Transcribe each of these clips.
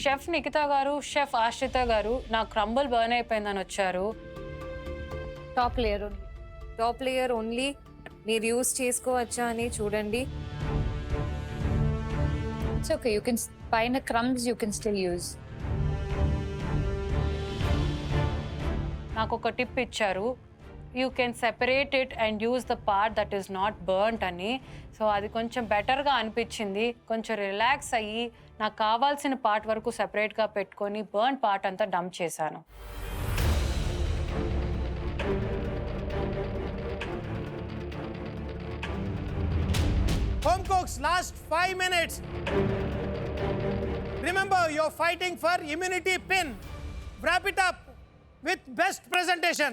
Chef Nikhita గారు, chef ఆశ్రిత గారు నా క్రంబుల్ బర్న్ అయిపోయిందని వచ్చారు. టాప్ లేయర్ ఓన్లీ మీరు యూస్ చేసుకోవచ్చా అని చూడండి. ఇట్స్ ఓకే, యూ కెన్ పైన crumbs you can still use. నాకు ఒక టిప్ ఇచ్చారు, you can separate it and use the part that is not burnt అని. సో అది కొంచెం బెటర్గా అనిపించింది. కొంచెం రిలాక్స్ అయ్యి నాకు కావాల్సిన పార్ట్ వరకు సెపరేట్గా పెట్టుకొని బర్న్ పార్ట్ అంతా డంప్ చేశాను. Home cooks, last 5 minutes. Remember, you're fighting for immunity pin. Wrap it up with best presentation.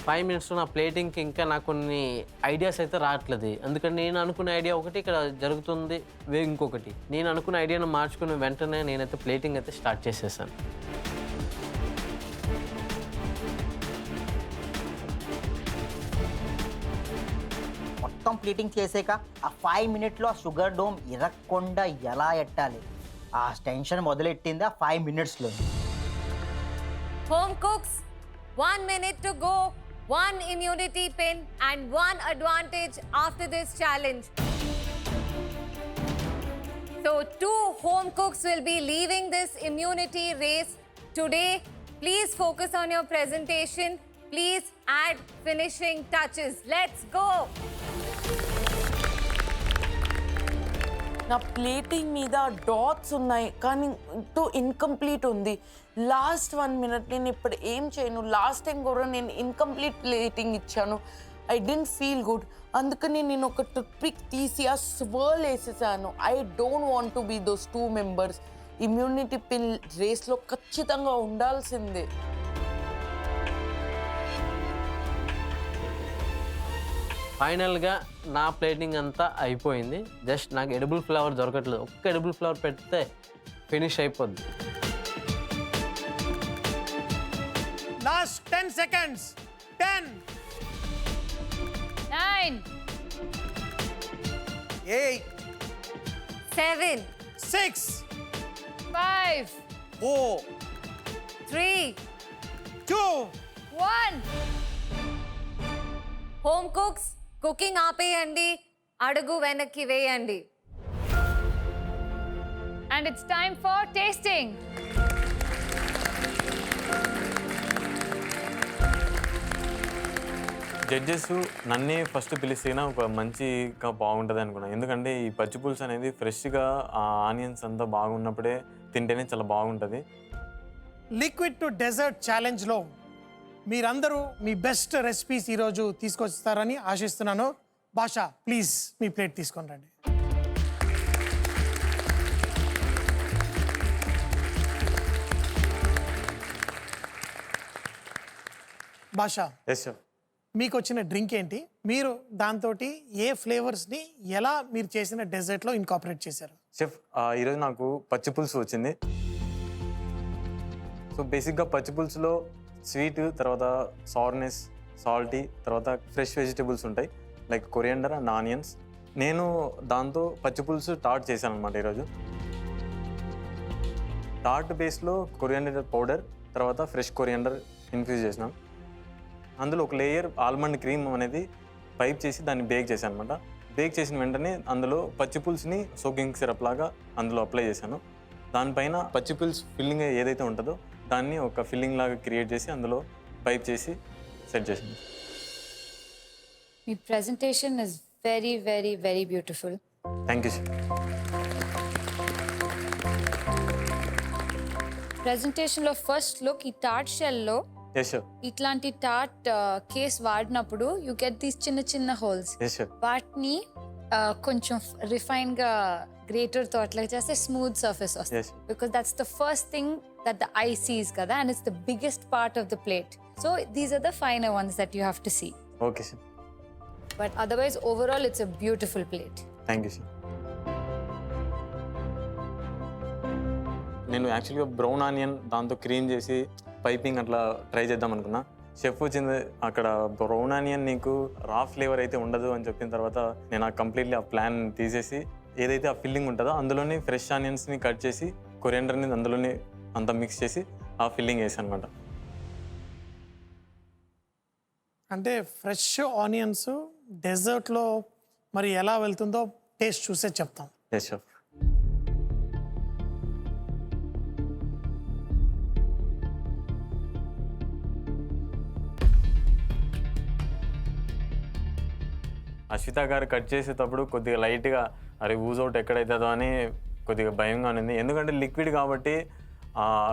Five మినిట్స్లో నా ప్లేటింగ్కి ఇంకా నాకు కొన్ని ఐడియాస్ అయితే రావట్లేదు. అందుకని నేను అనుకున్న ఐడియా ఒకటి, ఇక్కడ జరుగుతుంది ఇంకొకటి. నేను అనుకున్న ఐడియాను మార్చుకున్న వెంటనే నేనైతే ప్లేటింగ్ అయితే స్టార్ట్ చేసేసాను. మొత్తం ప్లేటింగ్ చేసాక ఆ 5 మినిట్లో ఆ షుగర్ డోమ్ ఇరక్కుండా ఎలా ఎట్టాలి, ఆ టెన్షన్ మొదలెట్టింది ఆ 5 మినిట్స్లో. Home cooks, 1 minute to go, 1 immunity pin and 1 advantage after this challenge. So 2 home cooks will be leaving this immunity race today. Please focus on your presentation. Please add finishing touches. Let's go. నా plating మీద dots ఉన్నాయి కానీ incomplete ఉంది. Last 1 minute నేను ఇప్పుడు ఏం చేయను. Last time కూడా నేను ఇన్కంప్లీట్ ప్లేటింగ్ ఇచ్చాను. I didn't feel good. అందుకని నేను ఒక టూత్పిక్ తీసి ఆ స్వర్ల్ వేసేసాను. I don't want to be those 2 members. Immunity pin రేస్లో ఖచ్చితంగా ఉండాల్సిందే. ఫైనల్గా నా ప్లేటింగ్ అంతా అయిపోయింది. జస్ట్ నాకు ఎడిబుల్ ఫ్లేవర్ దొరకట్లేదు. ఒక్క ఎడిబుల్ ఫ్లేవర్ పెడితే ఫినిష్ అయిపోద్ది. Last 10 seconds. 10, 9, 8, 7, 6, 5, 4, 3, 2, 1. home cooks, cooking ఆపేయండి, అడుగు వెనక్కి వేయండి. And it's time for tasting. Judges నన్నే ఫస్ట్ పిలిస్తేనా ఒక మంచిగా బాగుంటుంది అనుకున్నాను. ఎందుకంటే ఈ పచ్చి పులుసు అనేది ఫ్రెష్గా ఆ ఆనియన్స్ అంతా బాగున్నప్పుడే తింటేనే చాలా బాగుంటుంది. లిక్విడ్ టు డెజర్ట్ ఛాలెంజ్లో మీరందరూ మీ బెస్ట్ రెసిపీస్ ఈరోజు తీసుకొస్తారని ఆశిస్తున్నాను. భాషా, ప్లీజ్ మీ ప్లేట్ తీసుకొని రండి. భాషా, ఎస్ సార్. మీకు వచ్చిన డ్రింక్ ఏంటి? మీరు దాంతో ఏ ఫ్లేవర్స్ని ఎలా మీరు చేసిన డెజర్ట్లో ఇన్కాపరేట్ చేశారు? షెఫ్, ఈరోజు నాకు పచ్చి పులుసు వచ్చింది. సో బేసిక్గా పచ్చి పులుసులో స్వీట్, తర్వాత సార్నెస్, సాల్టీ, తర్వాత ఫ్రెష్ వెజిటేబుల్స్ ఉంటాయి లైక్ కొరియండర్ అండ్ ఆనియన్స్. నేను దాంతో పచ్చి పులుసు టార్ట్ చేశాను అనమాట ఈరోజు. టార్ట్ బేస్లో కొరియండర్ పౌడర్, తర్వాత ఫ్రెష్ కొరియండర్ ఇన్ఫ్యూజ్ చేసినాను. అందులో ఒక లేయర్ ఆల్మండ్ క్రీమ్ అనేది పైప్ చేసి దాన్ని బేక్ చేశాను అనమాట. బేక్ చేసిన వెంటనే అందులో పచ్చి పులుసుని సోకింగ్ సిరప్ లాగా అందులో అప్లై చేశాను. దానిపైన పచ్చి పులుసు ఫిల్లింగ్ ఏదైతే ఉంటుందో దాన్ని ఒక ఫిల్లింగ్ లాగా క్రియేట్ చేసి అందులో పైప్ చేసి సెట్ చేశాను. మీ presentation is very, very, very beautiful. Thank you sir. ప్రెజెంటేషన్లో ఫస్ట్ లుక్ ఈ టార్ట్ షెల్లో ఎస్ సార్. ఇట్లాంటి టార్ట్ కేస్ వాడినప్పుడు యూ గెట్ దీస్ చిన్న చిన్న హోల్స్. Yes sir. వాటిని కొంచెం రిఫైన్గా గ్రేటర్తో అట్లా చేస్తే స్మూత్ సర్ఫేస్ వస్తుంది. Yes. Because that's the first thing that the eye sees కదా, and it's the biggest part of the plate. So these are the finer ones that you have to see. Okay sir. But otherwise overall it's a beautiful plate. Thank you sir. నేను యాక్చువల్గా brown onion దాంతో cream చేసి piping అట్లా try చేద్దాం అనుకున్నా. Chef వచ్చింది అక్కడ brown onion నీకు రా ఫ్లేవర్ అయితే ఉండదు అని చెప్పిన తర్వాత నేను కంప్లీట్లీ ఆ ప్లాన్ తీసేసి ఏదైతే ఆ ఫిల్లింగ్ ఉంటుందో అందులోనే ఫ్రెష్ ఆనియన్స్ని కట్ చేసి కొరియాండర్ని అందులోనే అంతా మిక్స్ చేసి ఆ ఫిల్లింగ్ వేసాను అనమాట. అంటే ఫ్రెష్ ఆనియన్స్ డెజర్ట్లో మరి ఎలా వెళ్తుందో టేస్ట్ చూసే చెప్తాం. Yes chef. అశ్విత గారు కట్ చేసేటప్పుడు కొద్దిగా లైట్గా అరే ఊజ్ అవుట్ ఎక్కడైతుందో అని కొద్దిగా భయంగా ఉన్నింది. ఎందుకంటే లిక్విడ్ కాబట్టి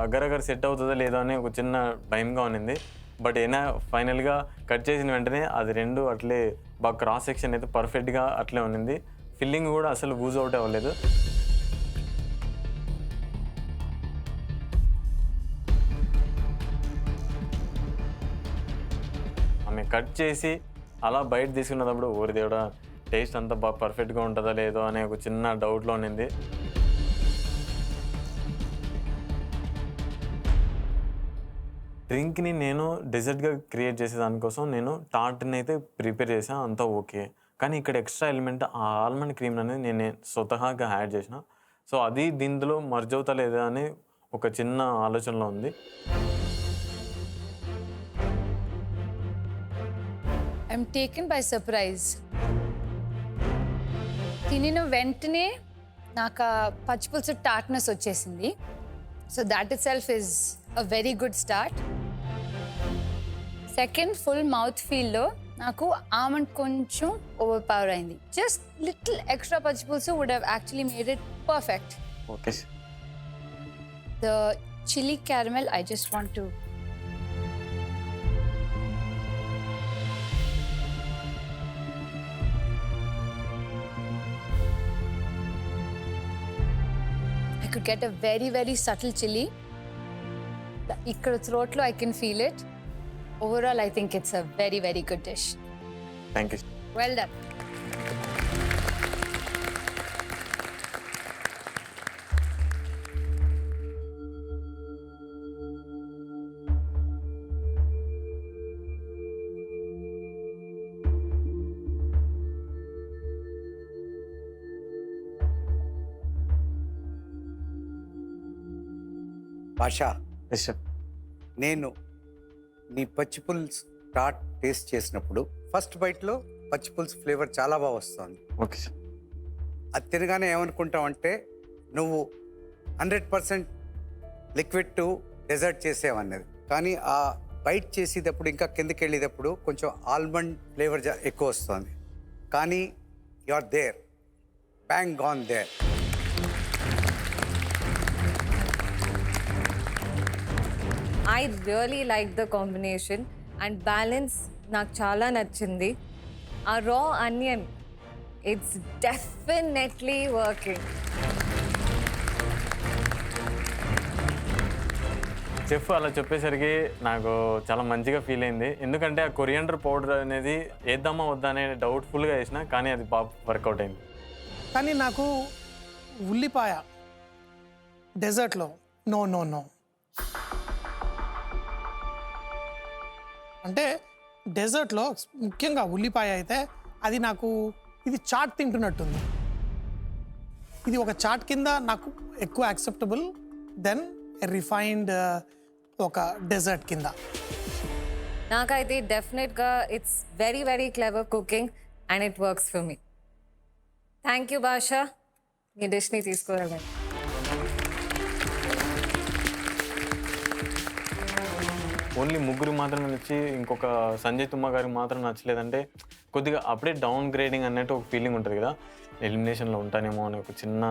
అగరగర సెట్ అవుతుందో లేదో అని ఒక చిన్న భయంగా ఉన్నింది. బట్ అయినా ఫైనల్గా కట్ చేసిన వెంటనే అది రెండు అట్లే బాగా క్రాస్ సెక్షన్ అయితే పర్ఫెక్ట్గా అట్లే ఉన్నింది. ఫిల్లింగ్ కూడా అసలు ఊజ్ అవుట్ అవ్వలేదు. ఆమె కట్ చేసి అలా బయట తీసుకున్నప్పుడు ఊరి దేవుడా టేస్ట్ అంతా బాగా పర్ఫెక్ట్గా ఉంటుందా లేదో అనే ఒక చిన్న డౌట్లో ఉన్నింది. డ్రింక్ని నేను డెజర్ట్గా క్రియేట్ చేసే దానికోసం నేను టార్ట్ని అయితే ప్రిపేర్ చేసాను, అంతా ఓకే. కానీ ఇక్కడ ఎక్స్ట్రా ఎలిమెంట్ ఆ ఆల్మండ్ క్రీమ్ అనేది నేను స్వతహాగా యాడ్ చేసిన. సో అది దీంట్లో మర్జ్ అవుతా లేదా అని ఒక చిన్న ఆలోచనలో ఉంది. I'm taken by surprise. తినిన వెంటనే నాకు ఆ పచ్చిపులుసు టార్ట్నెస్ వచ్చేసింది. So that itself is a very good start. Second full mouth ఫీల్లో నాకు ఆమండ్ కొంచెం ఓవర్ పవర్ అయింది. Just little extra pachi pulusu would have actually made it perfect. Okay. The chilli caramel I just want to I could get a very, very subtle chili. Ikkada throat lo I can feel it. Overall, I think it's a very, very good dish. Thank you. Well done. భాష, yes chef. నేను నీ పచ్చిపులుసు taught taste చేసినప్పుడు first బైట్లో పచ్చిపులుసు flavour చాలా బాగా వస్తుంది. Okay sir. అది తినగానే ఏమనుకుంటావంటే నువ్వు 100% లిక్విడ్ టు డెజర్ట్ చేసేవన్నది. కానీ ఆ బైట్ చేసేటప్పుడు ఇంకా కిందకి వెళ్ళేటప్పుడు కొంచెం ఆల్మండ్ ఫ్లేవర్ ఎక్కువ వస్తుంది. కానీ you are there, bang gone there. I really like the combination and balance నాకు చాలా నచ్చింది. ఆ raw onion, it's definitely working. Chef అలా చెప్పేసరికి నాకు చాలా మంచిగా ఫీల్ అయింది. ఎందుకంటే ఆ కొరియాండర్ పౌడర్ అనేది వేద్దామా వద్దా అనే డౌట్ఫుల్గా వేసిన, కానీ అది బాగా వర్కౌట్ అయింది. కానీ నాకు ఉల్లిపాయ డెజర్ట్లో నో నో నో అంటే డెజర్ట్లో ముఖ్యంగా ఉల్లిపాయ అయితే అది నాకు ఇది చాట్ తింటున్నట్టుంది. ఇది ఒక చాట్ కింద నాకు ఎక్కువ యాక్సెప్టబుల్ దెన్ రిఫైన్డ్ ఒక డెజర్ట్ కింద. నాకైతే డెఫినెట్గా it's very very clever cooking and it works for me. Thank you భాష, మీ డిష్ని తీసుకోగలను. ఓన్లీ ముగ్గురు మాత్రమే నచ్చి ఇంకొక సంజయ్ తుమ్మ గారికి మాత్రం నచ్చలేదంటే కొద్దిగా అప్పుడే డౌన్ గ్రేడింగ్ అన్నట్టు ఒక ఫీలింగ్ ఉంటుంది కదా, ఎలిమినేషన్లో ఉంటానేమో అని ఒక చిన్న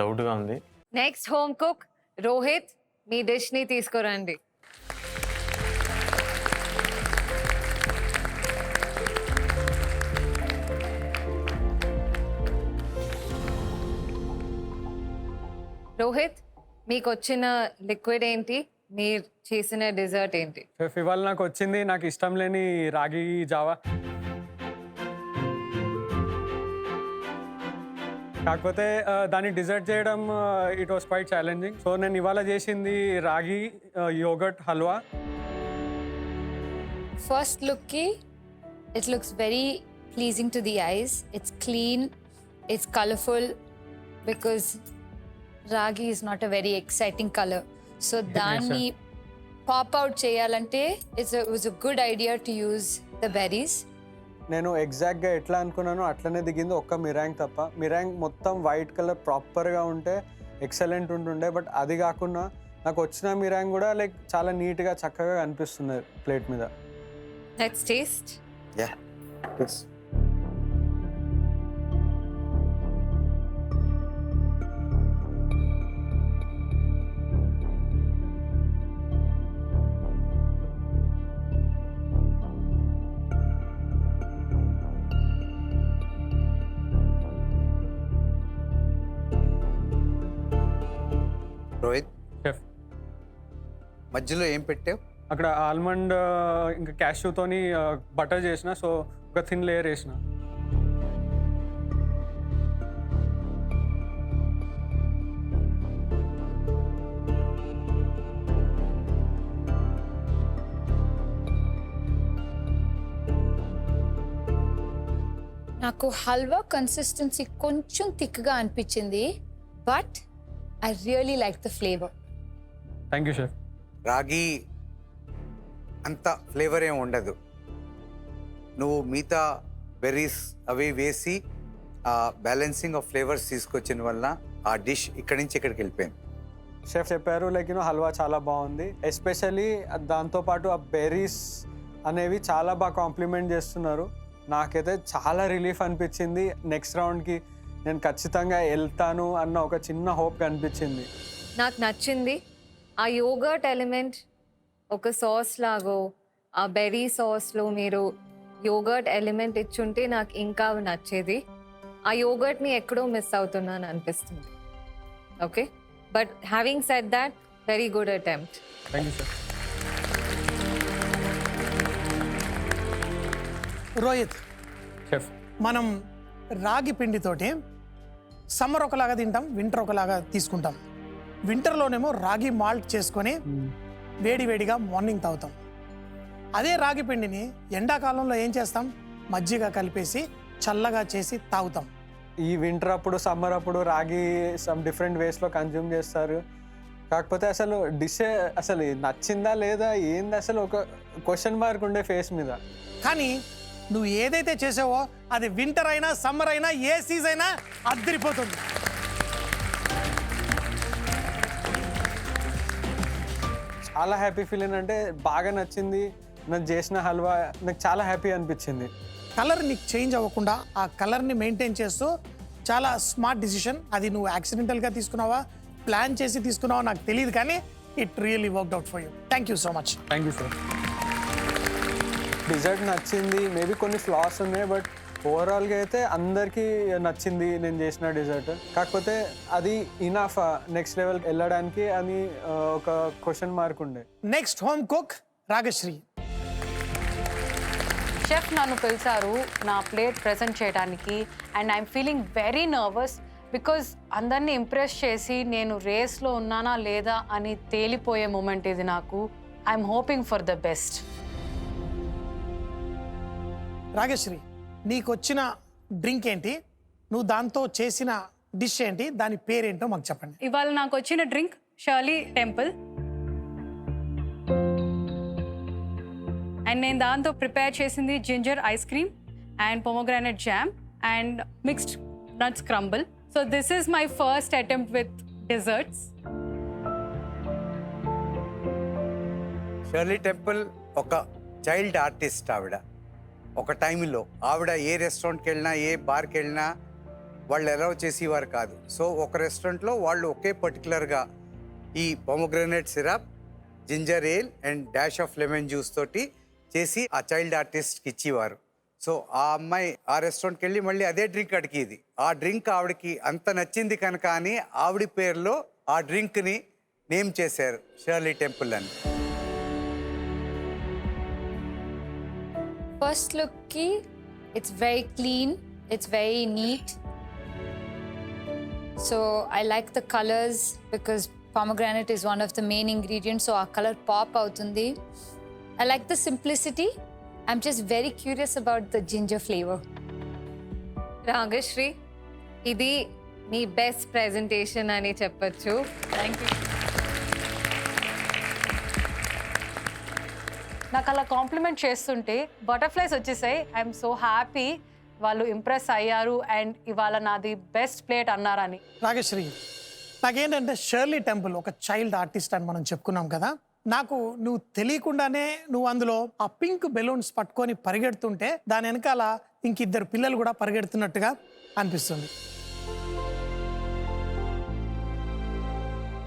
డౌట్గా ఉంది. నెక్స్ట్ హోమ్ కుక్ రోహిత్, మీ డిష్ని తీసుకురండి. రోహిత్, మీకు వచ్చిన లిక్విడ్ ఏంటి? మీరు చేసిన డెజర్ట్ ఏంటి? షెఫ్ ఇవాళ నాకు వచ్చింది నాకు ఇష్టం లేని రాగి జావా. కాకపోతే దాన్ని డిజర్ట్ చేయడం it was quite challenging. So నేను ఇవాళ చేసింది రాగి యోగర్ట్ హల్వా. ఫస్ట్ లుక్కి it looks very pleasing to the eyes. It's clean, it's colorful because ragi is not a very exciting color. So danni pop out cheyalante it was a good idea to use the berries. నేను ఎగ్జాక్ట్గా ఎట్లా అనుకున్నానో అట్లనే దిగింది, ఒక్క మిరాంగ్ తప్ప. మిరాంగ్ మొత్తం white colour ప్రాపర్గా ఉంటే ఎక్సలెంట్ ఉంటుండే, బట్ అది కాకుండా నాకు వచ్చిన మిరాంగ్ కూడా లైక్ చాలా నీట్గా చక్కగా కనిపిస్తుంది ప్లేట్ మీద. Let's taste. Yeah please. Rohit, chef మధ్యలో ఏం పెట్టావు? అక్కడ ఆల్మండ్ ఇంకా క్యాష్యూతోని బటర్ చేసిన, సో ఒక థిన్ లేయర్ వేసిన. నాకు హల్వా కన్సిస్టెన్సీ కొంచెం థిక్గా అనిపించింది, but I really like the flavour. Thank you chef. రాగి అంత ఫ్లేవర్ ఏం ఉండదు. నువ్వు మిగతా బెర్రీస్ అవి వేసి ఆ బ్యాలెన్సింగ్ ఆఫ్ ఫ్లేవర్స్ తీసుకొచ్చిన వల్ల ఆ డిష్ ఇక్కడి నుంచి ఇక్కడికి వెళ్ళిపోయింది. షెఫ్ చెప్పారు లైక్ హల్వా చాలా బాగుంది, ఎస్పెషల్లీ దాంతోపాటు ఆ బెర్రీస్ అనేవి చాలా బాగా కాంప్లిమెంట్ చేస్తున్నారు. నాకైతే చాలా రిలీఫ్ అనిపించింది. నెక్స్ట్ రౌండ్కి నేను ఖచ్చితంగా వెళ్తాను అన్న ఒక చిన్న హోప్ కనిపించింది. నాకు నచ్చింది ఆ యోగర్ట్ ఎలిమెంట్, ఒక సాస్ లాగో ఆ బెర్రీ సాస్లో మీరు యోగర్ట్ ఎలిమెంట్ ఇచ్చుంటే నాకు ఇంకా నచ్చేది. ఆ యోగర్ట్ని ఎక్కడో మిస్ అవుతున్నాను అనిపిస్తుంది. Okay, but having said that, very good attempt. Thank you sir. Rohit, chef మనం రాగి పిండితోటి సమ్మర్ ఒకలాగా తింటాం, వింటర్ ఒకలాగా తీసుకుంటాం. వింటర్లోనేమో రాగి మాల్ట్ చేసుకొని వేడివేడిగా మార్నింగ్ తాగుతాం. అదే రాగి పిండిని ఎండాకాలంలో ఏం చేస్తాం, మజ్జిగ కలిపేసి చల్లగా చేసి తాగుతాం. ఈ వింటర్ అప్పుడు సమ్మర్ అప్పుడు రాగి సమ్ డిఫరెంట్ వేస్లో కన్జ్యూమ్ చేస్తారు. కాకపోతే అసలు డిష్ అసలు నచ్చిందా లేదా ఏంది అసలు ఒక క్వశ్చన్ మార్క్ ఉండే ఫేస్ మీద. కానీ నువ్వు ఏదైతే చేసావో అది వింటర్ అయినా సమ్మర్ అయినా ఏ సీజన్ అయినా అద్దరిపోతుంది. చాలా హ్యాపీ ఫీలింగ్, అంటే బాగా నచ్చింది. నాకు చేసిన హల్వా నాకు చాలా హ్యాపీ అనిపించింది. కలర్ నీకు చేంజ్ అవ్వకుండా ఆ కలర్ని మెయింటైన్ చేస్తూ చాలా స్మార్ట్ డిసిషన్. అది నువ్వు యాక్సిడెంటల్గా తీసుకున్నావా, ప్లాన్ చేసి తీసుకున్నావా నాకు తెలియదు, కానీ it really worked out for you. Thank you so much. Thank you sir. Dessert నచ్చింది, మేబీ కొన్ని ఫ్లాస్ ఉన్నాయి, బట్ ఓవరాల్గా అయితే అందరికీ నచ్చింది నేను చేసిన డిజర్ట్. కాకపోతే అది ఇనఫ్ నెక్స్ట్ లెవెల్కి వెళ్ళడానికి అని ఒక క్వశ్చన్ మార్క్ ఉండే. Next home cook Ragasri. Chef నన్ను పిలిచారు నా ప్లేట్ ప్రెజెంట్ చేయడానికి, and I'm feeling very nervous because అందరినీ ఇంప్రెస్ చేసి నేను రేస్లో ఉన్నానా లేదా అని తేలిపోయే మూమెంట్ ఇది నాకు. I'm hoping for the best. Ragasri, నీకు వచ్చిన డ్రింక్ ఏంటి, నువ్వు దాంతో చేసిన డిష్ ఏంటి, దాని పేరేంటో మాకు చెప్పండి. ఇవాళ నాకు వచ్చిన డ్రింక్ షర్లీ టెంపుల్, అండ్ నేను దాంతో ప్రిపేర్ చేసింది ginger ice cream and pomegranate jam and mixed nuts crumble. So this is my first attempt with desserts. Shirley Temple ఒక చైల్డ్ ఆర్టిస్ట్. ఆవిడ ఒక టైంలో ఆవిడ ఏ రెస్టారెంట్కి వెళ్ళినా ఏ బార్కి వెళ్ళినా వాళ్ళు అలౌ చేసేవారు కాదు. సో ఒక రెస్టారెంట్లో వాళ్ళు ఒకే పర్టికులర్గా ఈ pomegranate syrup, ginger ale and dash of lemon juice తోటి చేసి ఆ చైల్డ్ ఆర్టిస్ట్కి ఇచ్చేవారు. సో ఆ అమ్మాయి ఆ రెస్టారెంట్కి వెళ్ళి మళ్ళీ అదే డ్రింక్ అడిగేది. ఆ డ్రింక్ ఆవిడకి అంత నచ్చింది కనుక అని ఆవిడ పేరులో ఆ డ్రింక్ని నేమ్ చేశారు షర్లీ టెంపుల్ అని. First look ki, it's very clean, it's very neat. So I like the colors because pomegranate is one of the main ingredients, so our color pop outundi. I like the simplicity. I'm just very curious about the ginger flavor. Ragashree, ఇది మీ best presentation అని చెప్పొచ్చు. Thank you. నాకు అలా complement చేస్తుంటే butterflies వచ్చేసాయి. I'm so happy వాళ్ళు impress అయ్యారు and ఇవాళ నాది బెస్ట్ ప్లేట్ అన్నారని. రాగశ్రీ, నాకేంటంటే షర్లీ టెంపుల్ ఒక చైల్డ్ ఆర్టిస్ట్ అని మనం చెప్పుకున్నాం కదా, నాకు నువ్వు తెలియకుండానే నువ్వు అందులో ఆ పింక్ బెలూన్స్ పట్టుకొని పరిగెడుతుంటే దాని వెనకాల ఇంకిద్దరు పిల్లలు కూడా పరిగెడుతున్నట్టుగా అనిపిస్తుంది.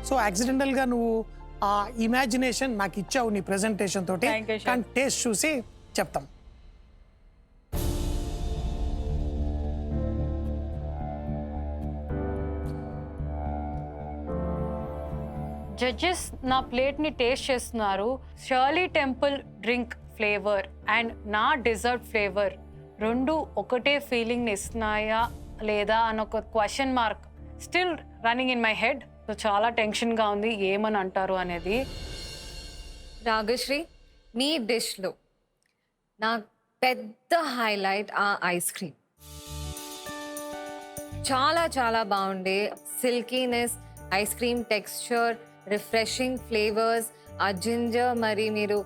సో యాక్సిడెంటల్గా నువ్వు ఆ ఇమాజినేషన్ నాకు ఇచ్చావు నీ ప్రెజెంటేషన్ తోటి. Thank you, chef. కానీ టేస్ట్ చూసి చెప్తాం. జడ్జెస్ నా ప్లేట్ని టేస్ట్ చేస్తున్నారు. Shirley temple drink flavour and నా డెజర్ట్ ఫ్లేవర్ రెండు ఒకటే ఫీలింగ్ని ఇస్తున్నాయా లేదా అని ఒక question mark still running in my head. So చాలా టెన్షన్గా ఉంది ఏమని అంటారు అనేది. రాగశ్రీ, మీ డిష్లో నా పెద్ద హైలైట్ ఆ ఐస్ క్రీమ్. చాలా చాలా బాగుండే silkiness, ice cream texture, refreshing flavours, ఆ జింజర్ మరి మీరు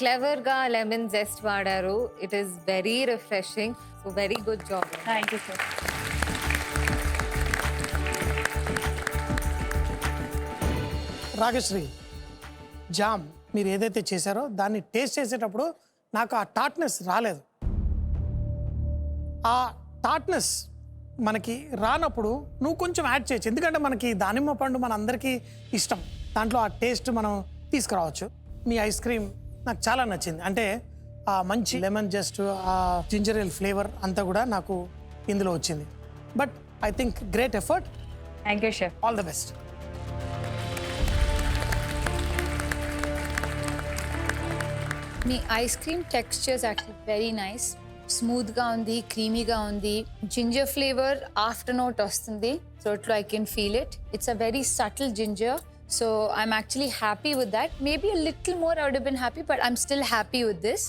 క్లెవర్గా లెమన్ జెస్ట్ వాడారు. It is very refreshing. So very good job. Thank you sir. Ragasri, jam మీరు ఏదైతే చేశారో దాన్ని టేస్ట్ చేసేటప్పుడు నాకు ఆ టాట్నెస్ రాలేదు. ఆ టాట్నెస్ మనకి రానప్పుడు నువ్వు కొంచెం యాడ్ చేయొచ్చు, ఎందుకంటే మనకి దానిమ్మ పండు మన అందరికీ ఇష్టం, దాంట్లో ఆ టేస్ట్ మనం తీసుకురావచ్చు. మీ ఐస్ క్రీమ్ నాకు చాలా నచ్చింది, అంటే ఆ మంచి లెమన్ జస్ట్ ఆ జింజర్ ఏల్ ఫ్లేవర్ అంతా కూడా నాకు ఇందులో వచ్చింది. But I think great effort. Thank you chef. All the best. మీ ice cream textures actually very nice. స్మూత్గా ఉంది, క్రీమీగా ఉంది. జింజర్ ఫ్లేవర్ ఆఫ్టర్ నోట్ వస్తుంది, సో ఇట్లో I can feel it. It's a very subtle ginger, so I'm actually happy with that. Maybe a little more I would have been happy, but I'm still happy with this.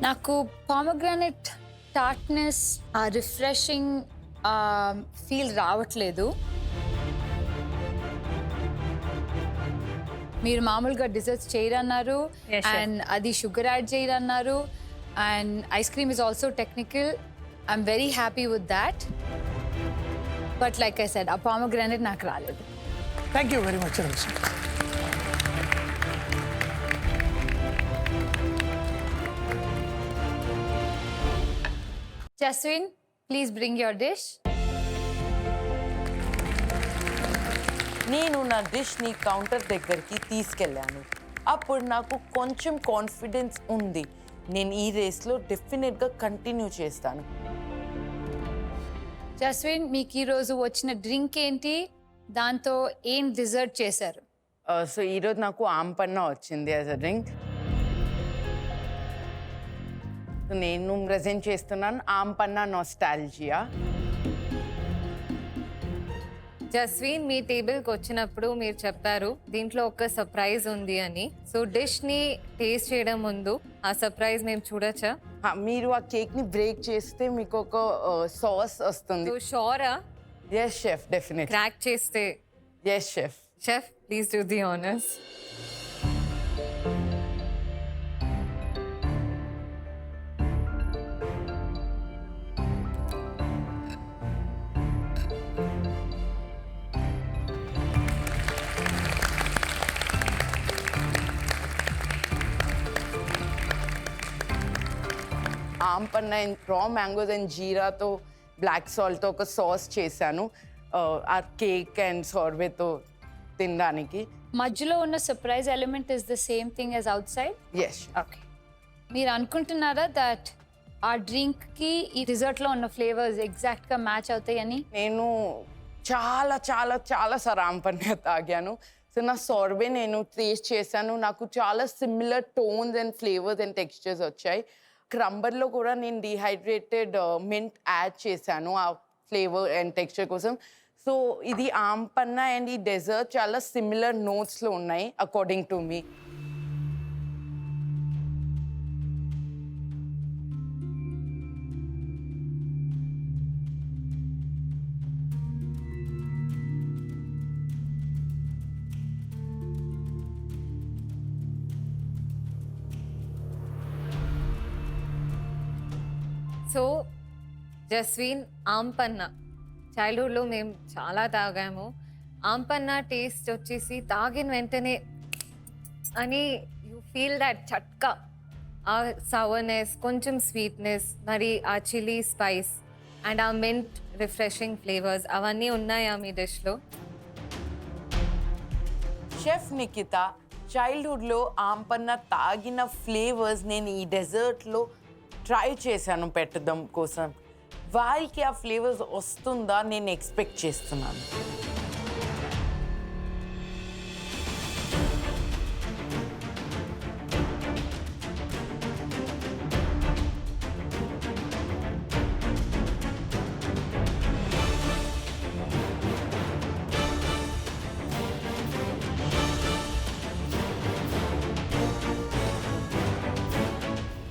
నాకు pomegranate tartness, ఆ refreshing feel రావట్లేదు. మీరు మామూలుగా desserts చేయరన్నారు Yes, chef. And అది sugar add చేయరన్నారు and ice cream is also technical. I'm very happy with that. But like I said, ఆ pomegranate నాకు రాలేదు. Thank you very much Ragasri. Jaswin, please bring your dish. నేను నా డిష్ని కౌంటర్ దగ్గరికి తీసుకెళ్ళాను. అప్పుడు నాకు కొంచెం కాన్ఫిడెన్స్ ఉంది, నేను ఈ రేస్లో డెఫినెట్గా కంటిన్యూ చేస్తాను. జస్విన్, మీకు ఈరోజు వచ్చిన డ్రింక్ ఏంటి, దాంతో ఏం డిజర్ట్ చేశారు? సో ఈరోజు నాకు ఆంపన్న వచ్చింది యాజ్ అ డ్రింక్. నేను ప్రజెంట్ చేస్తున్నాను ఆంపన్న నోస్టాల్జియా. జస్వీన్, మీ టేబుల్కి వచ్చినప్పుడు మీరు చెప్పారు దీంట్లో ఒక సర్ప్రైజ్ ఉంది అని. సో డిష్ని టేస్ట్ చేయడం ముందు ఆ సర్ప్రైజ్ మేము చూడొచ్చా? మీరు ఆ కేక్ని బ్రేక్ చేస్తే మీకు ఒక సాస్ వస్తుంది. సో షోరా? Yes chef, definite. క్రాక్ చేస్తే? Yes chef. Chef, please do the honours. Aam panna రా మ్యాంగోస్ అండ్ జీరాతో బ్లాక్ సాల్ట్తో ఒక సాస్ చేశాను ఆ కేక్ అండ్ సార్బేతో తినడానికి. మధ్యలో ఉన్న surprise element is the same thing as outside? Yes. Okay. మీరు అనుకుంటున్నారా దట్ ఆ డ్రింక్కి ఈ డిజర్ట్లో ఉన్న ఫ్లేవర్స్ ఎగ్జాక్ట్గా మ్యాచ్ అవుతాయని? నేను చాలా చాలా చాలా సార్ ఆంపన్న తాగాను. సో నా సార్బే నేను టేస్ట్ చేశాను, నాకు చాలా similar tones and flavours and textures వచ్చాయి. క్రంబర్లో కూడా నేను డిహైడ్రేటెడ్ మింట్ యాడ్ చేశాను ఆ ఫ్లేవర్ అండ్ టెక్స్చర్ కోసం. సో ఇది ఆంపన్న అండ్ ఈ డెజర్ట్ చాలా సిమిలర్ నోట్స్లో ఉన్నాయి according to me. So Jaswin, aam panna చైల్డ్హుడ్లో మేము చాలా తాగాము. ఆంపన్న టేస్ట్ వచ్చేసి తాగిన వెంటనే అని యూ ఫీల్ దట్ చట్కా, ఆ సవర్నెస్, కొంచెం స్వీట్నెస్, మరి ఆ చిల్లీ స్పైస్ అండ్ ఆ మింట్ రిఫ్రెషింగ్ ఫ్లేవర్స్ అవన్నీ ఉన్నాయా మీ డిష్లో? షెఫ్ నిఖిత, చైల్డ్హుడ్లో ఆంపన్న తాగిన ఫ్లేవర్స్ నేను ఈ డెజర్ట్లో ట్రై చేశాను పెట్టడం కోసం. వారికి ఆ ఫ్లేవర్స్ వస్తుందా నేను ఎక్స్పెక్ట్ చేస్తున్నాను.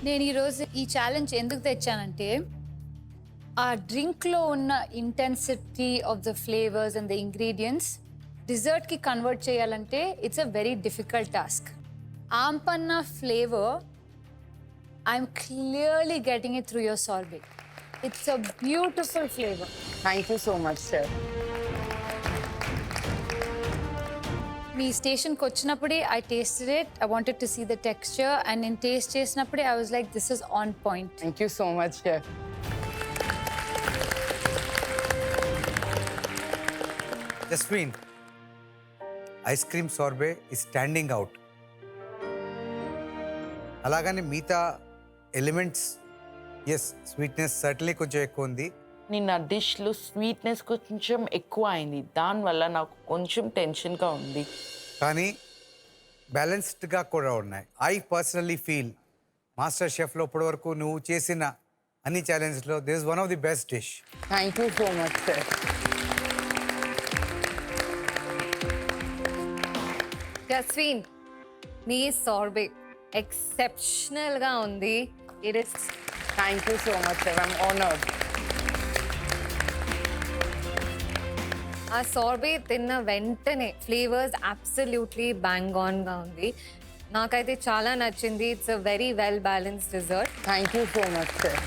నేను ఈరోజు ఈ ఛాలెంజ్ ఎందుకు తెచ్చానంటే ఆ డ్రింక్లో ఉన్న intensity of the flavours and the ingredients డిజర్ట్కి కన్వర్ట్ చేయాలంటే it's a very difficult task. Aam panna flavour I'm clearly getting it through your sorbet. It's a beautiful flavour. Thank you so much sir. మీ స్టేషన్కి వచ్చినప్పుడే I tasted it. I wanted to see the texture and నేను taste చేసినప్పుడే I was like this is on point. Thank you so much sir. Jaswin, ice cream sorbet is standing out. అలాగని మిగతా elements yes sweetness certainly కొంచెం ఎక్కువ ఉంది. నిన్న డిష్లో sweetness కొంచెం ఎక్కువ అయింది, దానివల్ల నాకు కొంచెం టెన్షన్గా ఉంది. కానీ బ్యాలెన్స్డ్గా కూడా ఉన్నాయి. ఐ పర్సనల్లీ ఫీల్ మాస్టర్ షెఫ్లో ఇప్పటివరకు నువ్వు చేసిన అన్ని ఛాలెంజ్లో this is one of the best dish. Thank you so much sir. Jaswin, మీ సార్బే ఎక్సెప్షనల్గా ఉంది. It is thank you so much sir. I'm honoured. ఆ సార్బే తిన్న వెంటనే ఫ్లేవర్స్ అబ్సల్యూట్లీ బ్యాంగ్ ఆన్గా ఉంది. నాకైతే చాలా నచ్చింది. It's a very well balanced dessert. Thank you so much sir.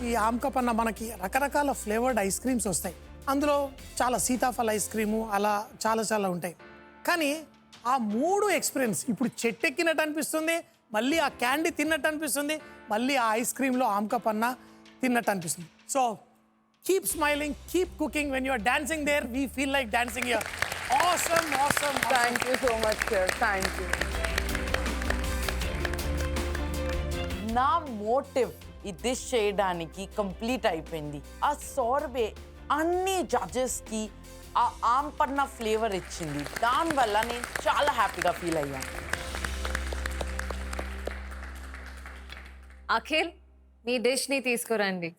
ఈ ఆమ్కపన్న మనకి రకరకాల ఫ్లేవర్డ్ ఐస్ క్రీమ్స్ వస్తాయి. అందులో చాలా సీతాఫల ఐస్ క్రీము అలా చాలా చాలా ఉంటాయి. కానీ ఆ మూడు ఎక్స్పీరియన్స్ ఇప్పుడు చెట్టెక్కినట్టు అనిపిస్తుంది, మళ్ళీ ఆ క్యాండీ తిన్నట్టు అనిపిస్తుంది, మళ్ళీ ఆ ఐస్ క్రీమ్లో ఆమ్కపన్న తిన్నట్టు అనిపిస్తుంది. So keep smiling, keep cooking. When you're dancing there we feel like dancing here. Awesome awesome. Thank you so much sir. Thank you. నా మోటివ్ ఈ డిష్ చేయడానికి కంప్లీట్ అయిపోయింది. ఆ సార్బే అన్ని జడ్జెస్కి ఆ ఆంపన్న ఫ్లేవర్ ఇచ్చింది, దానివల్ల నేను చాలా హ్యాపీగా ఫీల్ అయ్యాను. అఖిల్, మీ డిష్ని తీసుకురండి.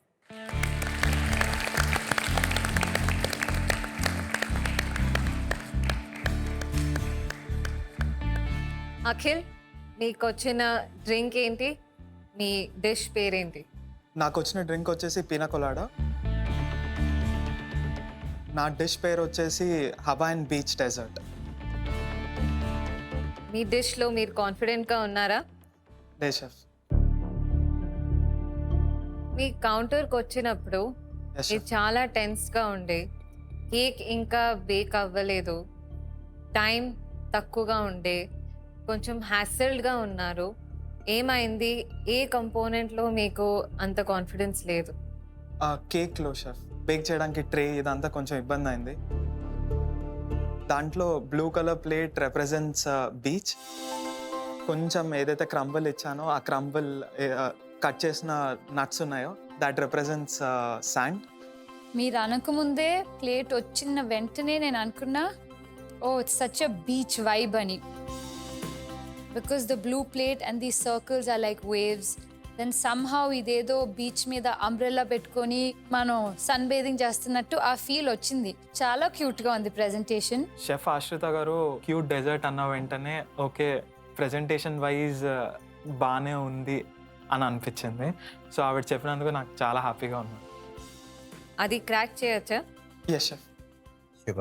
అఖిల్, మీకు వచ్చిన డ్రింక్ ఏంటి? మీ డిష్ పేరేంటి? నాకు వచ్చిన డ్రింక్ వచ్చేసి పీనా కొలాడా. నా డిష్ పేరు వచ్చేసి హవాయిన్ బీచ్ డెజర్ట్. మీ డిష్లో మీరు కాన్ఫిడెంట్గా ఉన్నారా? Day chef. మీ కౌంటర్కి వచ్చినప్పుడు Yes, మీరు చాలా టెన్స్గా ఉండే, కేక్ ఇంకా బేక్ అవ్వలేదు, టైం తక్కువగా ఉండే, కొంచెం హ్యాసల్డ్గా ఉన్నారు. ఏమైంది? ఏ కంపోనెంట్లో మీకు అంత కాన్ఫిడెన్స్ లేదు? కేక్లో షెఫ్ బేక్ చేయడానికి ట్రే ఇదంతా కొంచెం ఇబ్బంది అయింది. దాంట్లో blue colour plate represents beach. కొంచెం ఏదైతే క్రంబుల్ ఇచ్చానో ఆ క్రంబుల్ కట్ చేసిన నట్స్ ఉన్నాయో దట్ రిప్రజెంట్స్ శాండ్. మీరు అనకముందే ప్లేట్ వచ్చిన వెంటనే నేను అనుకున్నా oh it's such a beach vibe అని. Because the blue plate and the circles are like waves. Then somehow ఇదేదో బీచ్ మీద అంబ్రెల్లా పెట్టుకొని మనం సన్ బేదింగ్ చేస్తున్నట్టు ఆ ఫీల్ వచ్చింది. చాలా క్యూట్గా ఉంది ప్రెజెంటేషన్. షెఫ్ ఆశ్రిత గారు క్యూట్ డెజర్ట్ అన్న వెంటనే ఓకే ప్రెజెంటేషన్ వైజ్ బాగానే ఉంది అని అనిపించింది. సో ఆవిడ చెప్పినందుకు నాకు చాలా హ్యాపీగా ఉంది. అది క్రాక్ చేయొచ్చా? Yes chef. Shubha.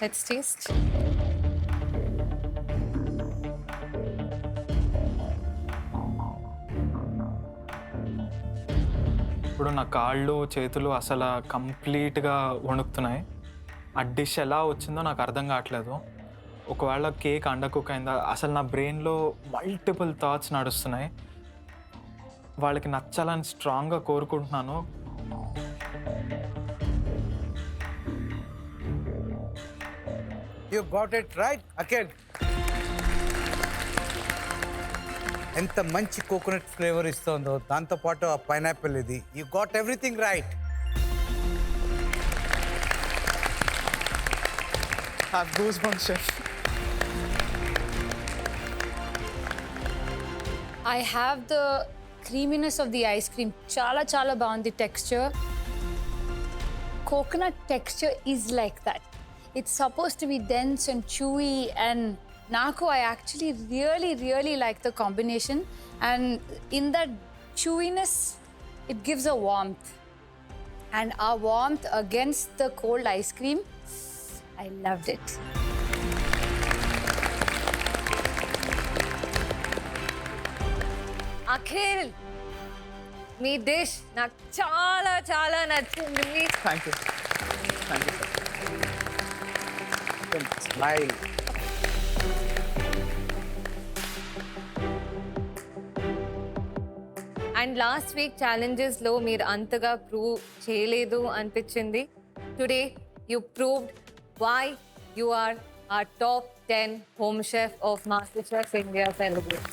Let's taste. ఇప్పుడు నా కాళ్ళు చేతులు అసలు కంప్లీట్గా వణుకుతున్నాయి. ఆ డిష్ ఎలా వచ్చిందో నాకు అర్థం కావట్లేదు. ఒకవేళ కేక్ అండర్ కుక్ అయిందా, అసలు నా బ్రెయిన్లో మల్టిపుల్ థాట్స్ నడుస్తున్నాయి. వాళ్ళకి నచ్చాలని స్ట్రాంగ్గా కోరుకుంటున్నాను. You got it right Akhil. ఎంత మంచి కోకోనట్ ఫ్లేవర్ ఇస్తుందో, దాంతోపాటు ఆ పైనాపిల్ ఇది. You got everything right. I have the creaminess of the ice cream. Chala chala baagundi texture. Coconut texture is like that. It's supposed to be dense and chewy, and Naku, I actually really like the combination. And in that chewiness, it gives a warmth. And our warmth against the cold ice cream, I loved it. Akhil, మీ dish నాకు చాలా చాలా నచ్చింది. Thank you. Smile. And last week ఛాలెంజెస్లో మీరు అంతగా prove చేయలేదు అనిపించింది. Today you proved why you are our top 10 home chef of MasterChef India Celebrate.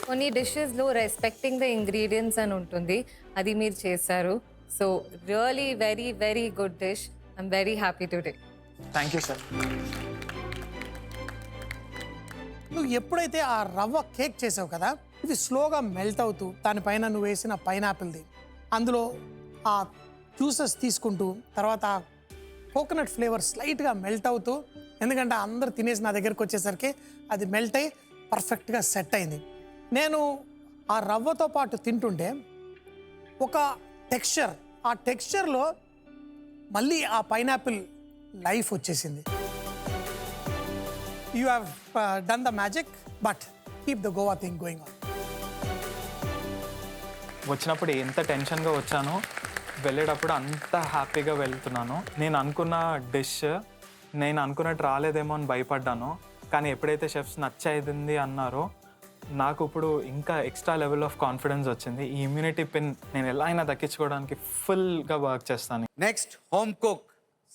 కొన్ని డిషెస్లో రెస్పెక్టింగ్ ద ఇంగ్రీడియంట్స్ అని ఉంటుంది, అది మీరు చేశారు. So really very very good dish. I'm very happy today. Thank you sir. నువ్వు ఎప్పుడైతే ఆ రవ్వ కేక్ చేసావు కదా, ఇది స్లోగా మెల్ట్ అవుతూ దానిపైన నువ్వు వేసిన పైనాపిల్ది, అందులో ఆ జ్యూసెస్ తీసుకుంటూ, తర్వాత కోకోనట్ ఫ్లేవర్ స్లైట్గా మెల్ట్ అవుతూ, ఎందుకంటే అందరు తినేసి నా దగ్గరికి వచ్చేసరికి అది మెల్ట్ అయ్యి పర్ఫెక్ట్గా సెట్ అయింది. నేను ఆ రవ్వతో పాటు తింటుంటే ఒక టెక్స్చర్, ఆ టెక్స్చర్లో మళ్ళీ ఆ పైనాపిల్ లైఫ్ వచ్చేసింది. You have done the magic, but keep the Goa thing going on. వచ్చినప్పుడు ఎంత టెన్షన్గా వచ్చానో, వెళ్ళేటప్పుడు అంత హ్యాపీగా వెళ్తున్నాను. నేను అనుకున్న డిష్ నేను అనుకున్నట్టు రాలేదేమో అని భయపడ్డాను. కానీ ఎప్పుడైతే షెఫ్స్ నచ్చేది అన్నారో, నాకు ఇప్పుడు ఇంకా ఎక్స్ట్రా లెవెల్ ఆఫ్ కాన్ఫిడెన్స్ వచ్చింది. ఈ ఇమ్యూనిటీ పిన్ నేను ఎలా అయినా దక్కించుకోవడానికి ఫుల్గా వర్క్ చేస్తాను. Next home cook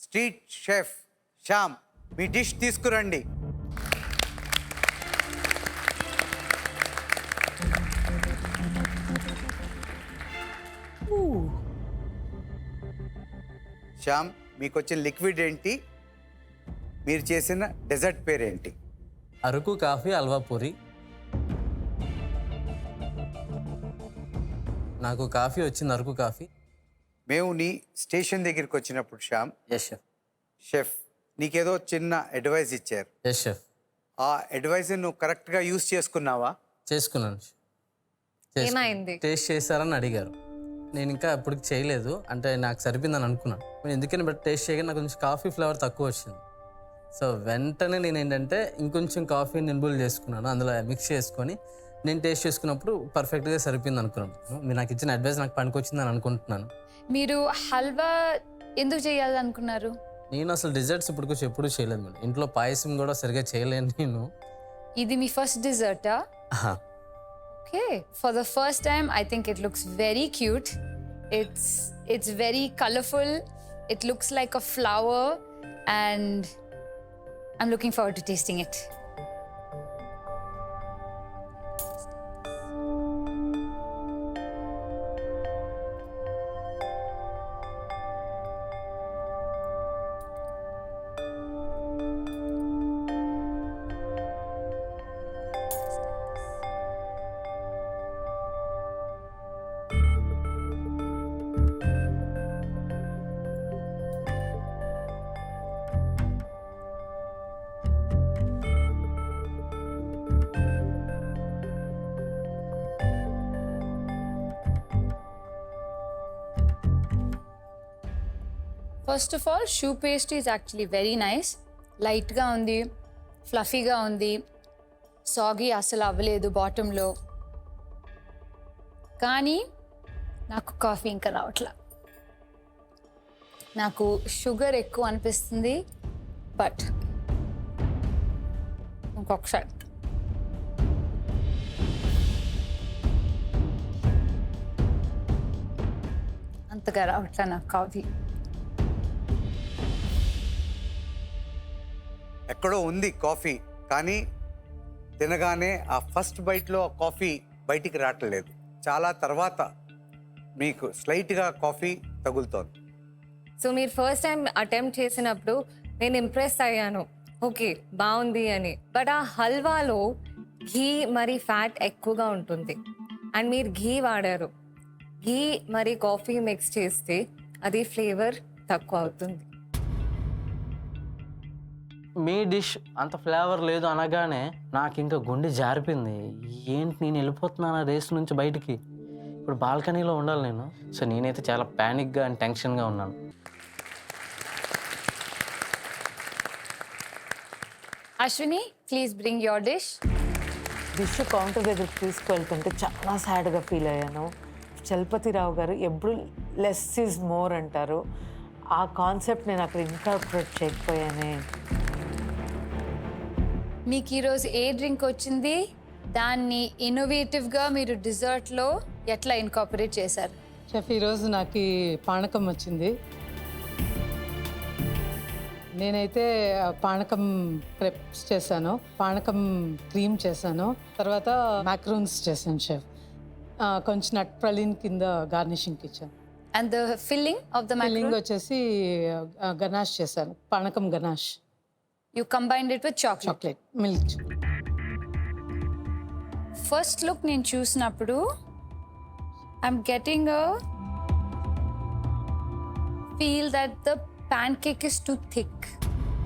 street chef Shyam, మీ డిష్ తీసుకురండి. శ్యామ్, మీకు వచ్చిన లిక్విడ్ ఏంటి? మీరు చేసిన డెజర్ట్ పేరేంటి? అరకు కాఫీ, హల్వా పూరి. నాకు కాఫీ వచ్చింది, అరకు కాఫీ. మేము నీ స్టేషన్ దగ్గరికి వచ్చినప్పుడు శ్యామ్, ఎస్ షెఫ్. షెఫ్ నీకేదో చిన్న అడ్వైస్ ఇచ్చారు. Yes chef. ఆ అడ్వైస్ నువ్వు కరెక్ట్గా యూజ్ చేసుకున్నావా? చేసుకున్నాను. ఏమైంది? టేస్ట్ చేశారని అడిగారు. నేను ఇంకా అప్పటికి చేయలేదు, అంటే నాకు సరిపోయిందని అనుకున్నాను. నేను ఎందుకని బట్ టేస్ట్ చేయగానే నాకు కొంచెం కాఫీ ఫ్లేవర్ తక్కువ వచ్చింది. సో వెంటనే నేను ఏంటంటే ఇంకొంచెం కాఫీని ఇన్బుల్ చేసుకున్నాను, అందులో మిక్స్ చేసుకొని నేను టేస్ట్ చేసుకున్నప్పుడు పర్ఫెక్ట్గా సరిపోయింది అనుకున్నాను. మీరు నాకు ఇచ్చిన అడ్వైస్ నాకు పనికొచ్చిందని అనుకుంటున్నాను. మీరు హల్వా ఎందుకు చేయాలనుకున్నారు? నేను అసలు డిజర్ట్స్ ఇప్పుడు ఎప్పుడు చేయలేదు మేడం. ఇంట్లో పాయసం కూడా సరిగా చేయలేను నేను. ఇది మీ first డిజర్టా? Okay, for the first time, I think it looks very cute. It's very colorful. It looks like a flower, and I'm looking forward to tasting it. First of all shoe pastry is actually very nice. లైట్గా ఉంది, ఫ్లఫీగా ఉంది, సాగి అసలు అవ్వలేదు బాటంలో. కానీ నాకు coffee ఇంకా రావట్లా. నాకు షుగర్ ఎక్కువ అనిపిస్తుంది. బట్ ఇంకొకసారి అంతగా రావట్లా నాకు కాఫీ. ఎక్కడో ఉంది కాఫీ, కానీ తినగానే ఆ ఫస్ట్ బైట్లో ఆ కాఫీ బయటికి రావట్లేదు. చాలా తర్వాత మీకు స్లైట్గా కాఫీ తగులుతోంది. సో మీరు ఫస్ట్ టైం అటెంప్ట్ చేసినప్పుడు నేను ఇంప్రెస్ అయ్యాను, ఓకే బాగుంది అని. బట్ ఆ హల్వాలో ఘీ మరి ఫ్యాట్ ఎక్కువగా ఉంటుంది అండ్ మీరు ఘీ వాడారు. ఘీ మరి కాఫీ మిక్స్ చేస్తే అది ఫ్లేవర్ తక్కువ అవుతుంది. మీ డిష్ అంత ఫ్లేవర్ లేదు అనగానే నాకు ఇంకా గుండె జారిపోయింది. ఏంటి నేను వెళ్ళిపోతున్నాను రేస్ నుంచి బయటికి, ఇప్పుడు బాల్కనీలో ఉండాలి నేను. సో నేనైతే చాలా ప్యానిక్గా అండ్ టెన్షన్గా ఉన్నాను. Ashwini, please bring your dish. Dish counter దగ్గరికి తీసుకువెళ్తుంటే చాలా సాడ్గా ఫీల్ అయ్యాను. చలపతిరావు గారు ఎప్పుడు లెస్ ఈజ్ మోర్ అంటారు. ఆ కాన్సెప్ట్ నేను అక్కడ ఇంకార్పొరేట్ చేయకపోయానే. మీకు ఈరోజు ఏ డ్రింక్ వచ్చింది, దాన్ని ఇన్నోవేటివ్గా మీరు డిజర్ట్లో ఎట్లా ఇన్కాపరేట్ చేశారు? షెఫ్, ఈరోజు నాకు ఈ పానకం వచ్చింది. నేనైతే పానకం క్రెప్స్ చేశాను, పానకం క్రీమ్ చేశాను, తర్వాత మ్యాక్రోన్స్ చేశాను షెఫ్. కొంచెం నట్ ప్రలీన్ కింద గార్నిషింగ్కి ఇచ్చాను. And the filling of the filling వచ్చేసి గనాష్ చేశాను, పానకం ganache. You combined it with chocolate milk. First look నేను చూసినప్పుడు I'm getting a feel that the pancake is too thick.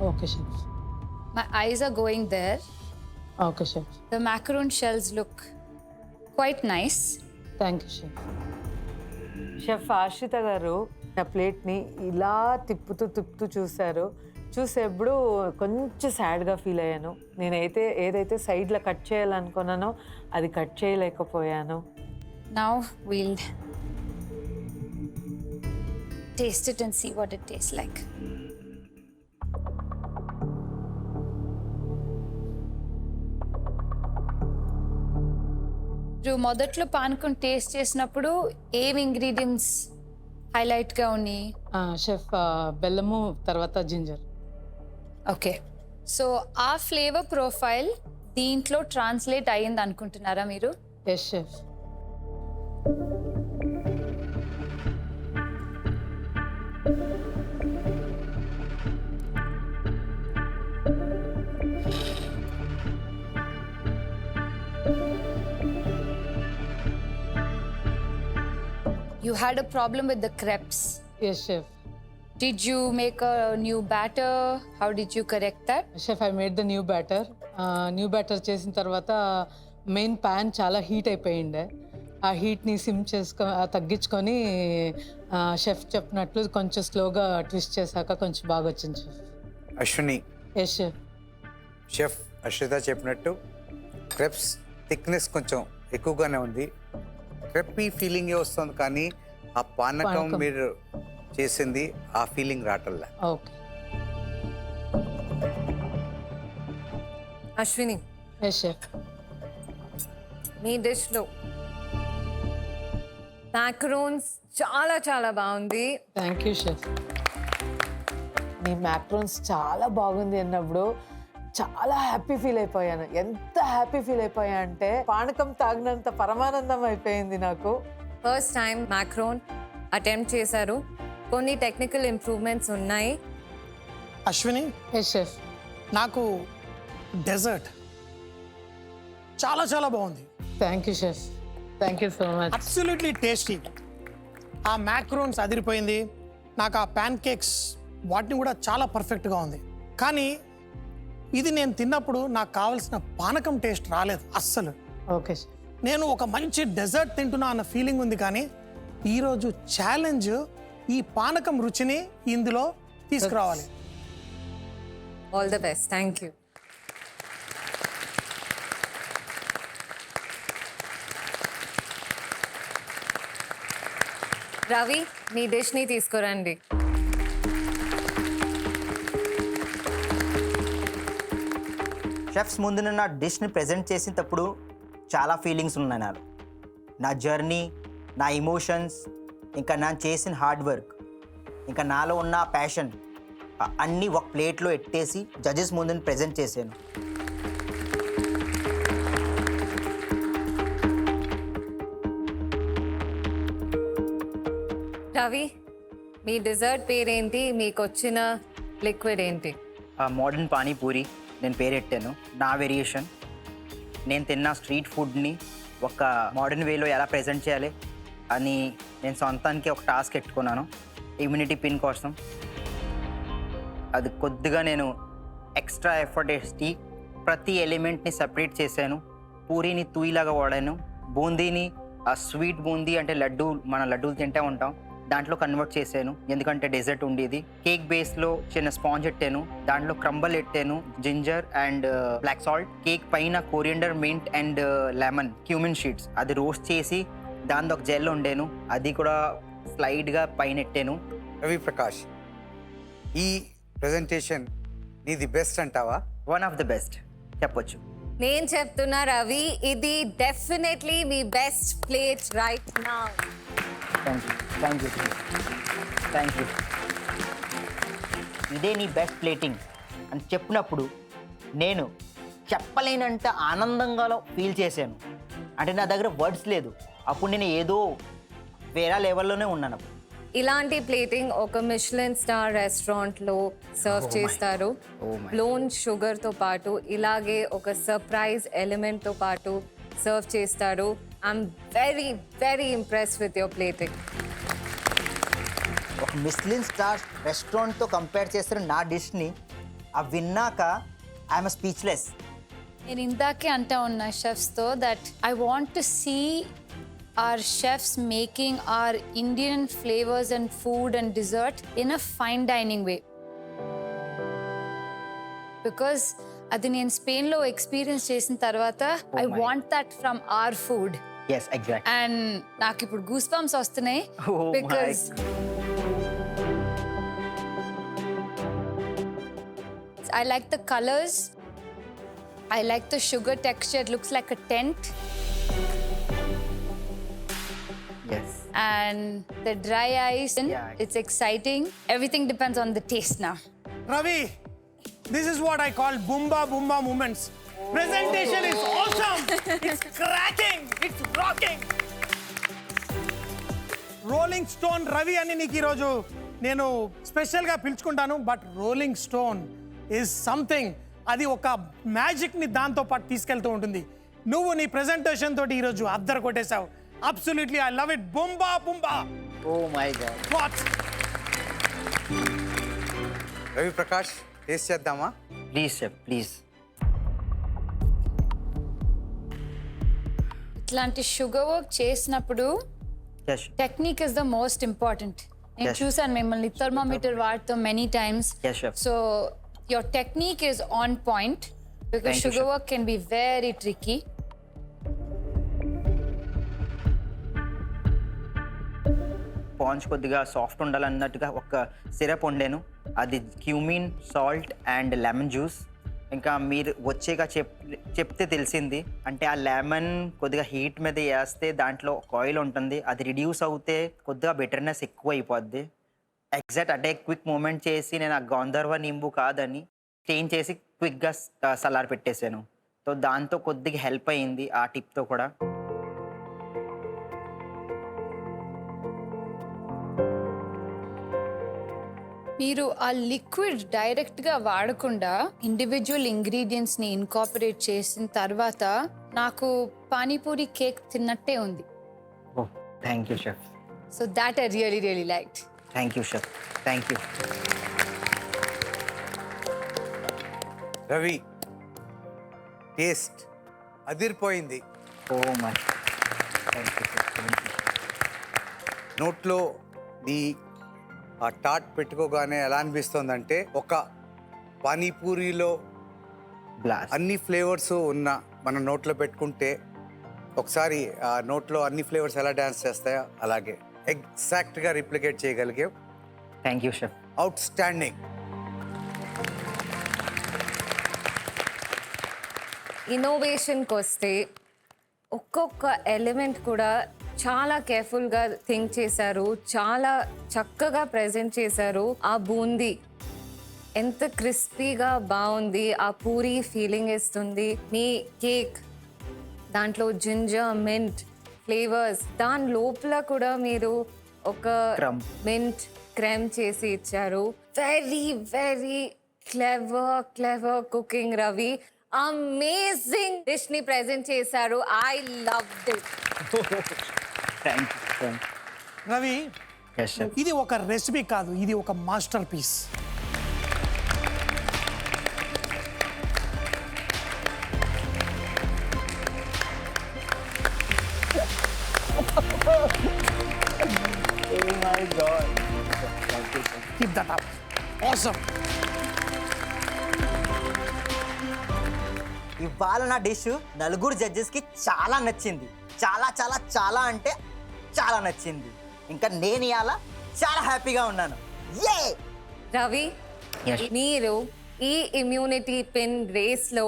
Okay, chef. My eyes are going there. Okay, chef. The macaron shells look quite nice. Thank you, chef. Chef ఆశ్రిత గారు నా ప్లేట్ని ఇలా తిప్పుతూ చూశారు. చూసేప్పుడు కొంచెం సాడ్గా ఫీల్ అయ్యాను. నేనైతే ఏదైతే సైడ్లో కట్ చేయాలనుకున్నానో అది కట్ చేయలేకపోయాను. Now we'll taste it and see what it tastes like. మొదట్లో పానకం టేస్ట్ చేసినప్పుడు ఏమి ఇంగ్రీడియంట్స్ హైలైట్గా ఉన్నాయి? షెఫ్, బెల్లము, తర్వాత జింజర్. ఓకే, సో ఆ ఫ్లేవర్ ప్రొఫైల్ దీంట్లో ట్రాన్స్లేట్ అయ్యింది అనుకుంటున్నారా మీరు? Yes chef. You had a problem with the crepes. Yes, chef. Did you make a new batter? How did you correct that? Chef, I made the new batter. New batter చేసిన తర్వాత main pan చాలా heat అయిపోయిండే. ఆ హీట్ని SIM తగ్గించుకొని chef చెప్పినట్లు కొంచెం స్లోగా twist చేశాక కొంచెం బాగా వచ్చింది chef. Ashwini. Yes chef. Chef Ashwitha చెప్పినట్టు క్రెప్స్ థిక్నెస్ కొంచెం ఎక్కువగానే ఉంది. క్రెప్పీ ఫీలింగే వస్తుంది, కానీ ఆ పానకం మీరు చేసింది ఆ ఫీలింగ్ రావట్లే. ఓకే. Ashwini, yes chef. మీ డిష్లో మ్యాక్రోన్స్ చాలా చాలా బాగుంది. Thank you chef. మీ మ్యాక్రోన్స్ చాలా బాగుంది అన్నప్పుడు చాలా హ్యాపీ ఫీల్ అయిపోయాను. ఎంత హ్యాపీ ఫీల్ అయిపోయా అంటే పానకం తాగినంత పరమానందం అయిపోయింది నాకు. ఫస్ట్ టైం మ్యాక్రోన్ అటెంప్ట్ చేశారు, కొన్ని టెక్నికల్ ఇంప్రూవ్మెంట్స్ ఉన్నాయి. Ashwini, yes chef. నాకు డెజర్ట్ చాలా చాలా బాగుంది. Thank you chef. Thank you so much. Absolutely tasty. ఆ మ్యాక్రోన్స్ అదిరిపోయింది. నాకు ఆ ప్యాన్ కేక్స్ వాటిని కూడా చాలా పర్ఫెక్ట్గా ఉంది. కానీ ఇది నేను తిన్నప్పుడు నాకు కావాల్సిన పానకం టేస్ట్ రాలేదు అస్సలు. ఓకే. నేను ఒక మంచి డెజర్ట్ తింటున్నా అన్న ఫీలింగ్ ఉంది. కానీ ఈరోజు ఛాలెంజ్ ఈ పానకం రుచిని ఇందులో తీసుకురావాలి. All the best. Thank you. Ravi, మీ డిష్ని తీసుకురండి. షెఫ్స్ ముందు నా డిష్ని ప్రజెంట్ చేసేటప్పుడు చాలా ఫీలింగ్స్ ఉన్నాయి నాలో. నా జర్నీ, నా ఎమోషన్స్, ఇంకా నేను చేసిన హార్డ్ వర్క్, ఇంకా నాలో ఉన్న ప్యాషన్ అన్నీ ఒక ప్లేట్లో ఎట్టేసి జడ్జెస్ ముందు ప్రజెంట్ చేశాను. రవి, మీ డిజర్ట్ పేరేంటి? మీకు వచ్చిన లిక్విడ్ ఏంటి? మోడర్న్ పానీపూరి నేను పేరెట్టాను. నా వేరియేషన్, నేను తిన్న స్ట్రీట్ ఫుడ్ని ఒక మోడర్న్ వేలో ఎలా ప్రజెంట్ చేయాలి అని నేను సొంతానికి ఒక టాస్క్ ఎట్టుకున్నాను ఇమ్యూనిటీ పిన్ కోసం. అది కొద్దిగా నేను ఎక్స్ట్రా ఎఫర్ట్ వేసి ప్రతి ఎలిమెంట్ని సపరేట్ చేశాను. పూరీని తూయిలాగా వాడాను. బూందీని ఆ స్వీట్ బూందీ అంటే లడ్డు, మన లడ్డూలు తింటే ఉంటాం, దాంట్లో కన్వర్ట్ చేశాను ఎందుకంటే డెజర్ట్ ఉండేది. కేక్ బేస్లో చిన్న స్పాంజ్ ఎట్టాను, దాంట్లో క్రంబల్ ఎట్టాను, ginger and black salt. Cake పైన coriander, mint and lemon cumin sheets అది రోస్ట్ చేసి దాని ఒక జెల్ ఉండేను, అది కూడా స్లైడ్గా పైన ఎట్టాను. రవి ప్రకాష్, ఈ ప్రెజెంటేషన్ నీది బెస్ట్ అంటావా? వన్ ఆఫ్ ద బెస్ట్ చెప్పొచ్చు. నేను చెప్తున్నా రవి, ఇది definitely me best plate right now. Thank you. ఇదే నీ బెస్ట్ ప్లేటింగ్ అని చెప్పినప్పుడు నేను చెప్పలేనంత ఆనందంగా ఫీల్ చేశాను. అంటే నా దగ్గర వర్డ్స్ లేదు. అప్పుడు నేను ఏదో వేరే లెవెల్లోనే ఉన్నాను. ఇలాంటి ప్లేటింగ్ ఒక మిషెలిన్ స్టార్ రెస్టారెంట్లో సర్వ్ చేస్తారు. బ్లోన్ షుగర్తో పాటు ఇలాగే ఒక సర్ప్రైజ్ ఎలిమెంట్తో పాటు సర్వ్ చేస్తారు. I'm very very impressed with your plating. ఒక మిష్లిన్ స్టార్ రెస్టారెంట్తో కంపేర్ చేస్తారు నా డిష్ని. అవి విన్నాక ఐఎమ్ స్పీచ్లెస్. నేను ఇందాకే అంటా ఉన్నా షెఫ్స్తో that I want to see our chefs making our Indian flavors and food and dessert in a fine dining way. Because అది నేను స్పెయిన్లో ఎక్స్పీరియన్స్ చేసిన తర్వాత I want that from our food. Yes, exactly. And నాకు ఇప్పుడు goose bumps వస్తున్నాయి because I like the colors. I like the sugar texture. It looks like a tent. Yes. And the dry ice, Yeah. it's exciting. Everything depends on the taste now. Ravi, this is what I call boomba boomba moments. Presentation is awesome. It's cracking. It's rocking. Rolling stone Ravi అని నీకు ఈరోజు నేను స్పెషల్గా పిలుచుకుంటాను. But rolling stone is something. అది ఒక మ్యాజిక్ని దాంతో పాటు తీసుకెళ్తూ ఉంటుంది. నువ్వు నీ ప్రెజెంటేషన్ తోటి ఈరోజు అద్దరు కొట్టేశావు. Absolutely, I love it. Boomba, boomba. Oh my God. What? Ravi Prakash, taste చేద్దామా? Please, chef, please. ఇట్లాంటి షుగర్ వర్క్ చేసినప్పుడు Yes. Technique is the most important. నేను Yes. చూసాను మిమ్మల్ని థర్మోమీటర్ వాడుతాం many times. Yes, chef. So your technique is on point because Thank you, sugar chef. Work can be very tricky. Sponge కొద్దిగా soft ఉండాలన్నట్టుగా ఒక syrup వండాను. అది cumin, salt and lemon juice. ఇంకా మీరు వచ్చేగా చెప్తే తెలిసింది అంటే ఆ లెమన్ కొద్దిగా హీట్ మీద వేస్తే దాంట్లో ఆయిల్ ఉంటుంది, అది రిడ్యూస్ అవుతే కొద్దిగా బెటర్నెస్ ఎక్కువ అయిపోద్ది. ఎగ్జాక్ట్ అంటే క్విక్ మూమెంట్ చేసి నేను ఆ గంధర్వ నింబు కాదని చేంజ్ చేసి క్విక్గా సలార్ పెట్టేశాను. సో దాంతో కొద్దిగా హెల్ప్ అయింది ఆ టిప్తో కూడా. మీరు ఆ లిక్విడ్ డైరెక్ట్గా వాడకుండా ఇండివిజువల్ ఇంగ్రీడియంట్స్ని ఇన్కాపరేట్ చేసిన తర్వాత నాకు పానీపూరి కేక్ తిన్నట్టే ఉంది. Oh thank you chef. So that I really really liked. Thank you chef. Thank you. Ravi, taste అదిరిపోయింది. Oh my thank you. నోట్లో నీ ఆ టాట్ పెట్టుకోగానే ఎలా అనిపిస్తుందంటే ఒక పానీపూరిలో బ్లాస్ట్. అన్ని ఫ్లేవర్స్ ఉన్న మన నోట్లో పెట్టుకుంటే ఒకసారి ఆ నోట్లో అన్ని ఫ్లేవర్స్ ఎలా డ్యాన్స్ చేస్తాయో అలాగే ఎగ్జాక్ట్గా రిప్లికేట్ చేయగలిగే thank you chef. Outstanding. ఇన్నోవేషన్కి వస్తే ఒక్కొక్క ఎలిమెంట్ కూడా చాలా కేర్ఫుల్గా థింక్ చేశారు, చాలా చక్కగా ప్రజెంట్ చేశారు. ఆ బూందీ ఎంత క్రిస్పీగా బాగుంది, ఆ పూరి ఫీలింగ్ ఇస్తుంది. మీ కేక్ దాంట్లో జింజర్ మింట్ ఫ్లేవర్స్, దాని లోపల కూడా మీరు ఒక Crumb. మింట్ క్రెమ్ చేసి ఇచ్చారు. Very very clever cooking Ravi. Amazing dish ని ప్రెజెంట్ చేశారు. I loved it. Thank you. Ravi, yes chef. ఇది ఒక రెసిపీ కాదు, ఇది ఒక masterpiece. Keep that up. Awesome. ఇవాళ నా డిష్ నలుగురు జడ్జెస్కి చాలా నచ్చింది. చాలా చాలా చాలా అంటే చాలా నచ్చింది. ఇంకా నేను ఇవాళ చాలా హ్యాపీగా ఉన్నాను. ఏ రవి, Yes. మీరు ఈ ఇమ్యూనిటీ పిన్ రేస్ లో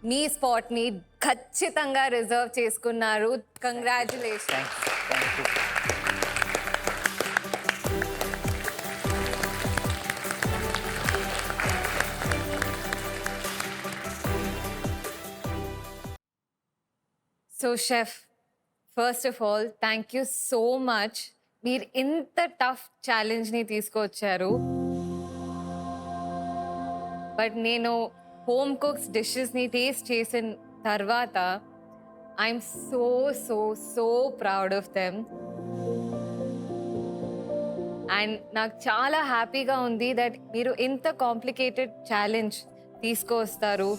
మీ స్పాట్ ని ఖచ్చితంగా రిజర్వ్ చేసుకున్నారు. Congratulation. Thank you. So chef, first of all thank you so much. మీరు ఇంత టఫ్ ఛాలెంజ్ని తీసుకొచ్చారు. బట్ నేను హోమ్ కుక్స్ డిషెస్ని టేస్ట్ చేసిన తర్వాత I'm so so so proud of them. And నాకు చాలా హ్యాపీగా ఉంది దట్ మీరు ఇంత కాంప్లికేటెడ్ ఛాలెంజ్ తీసుకొస్తారు.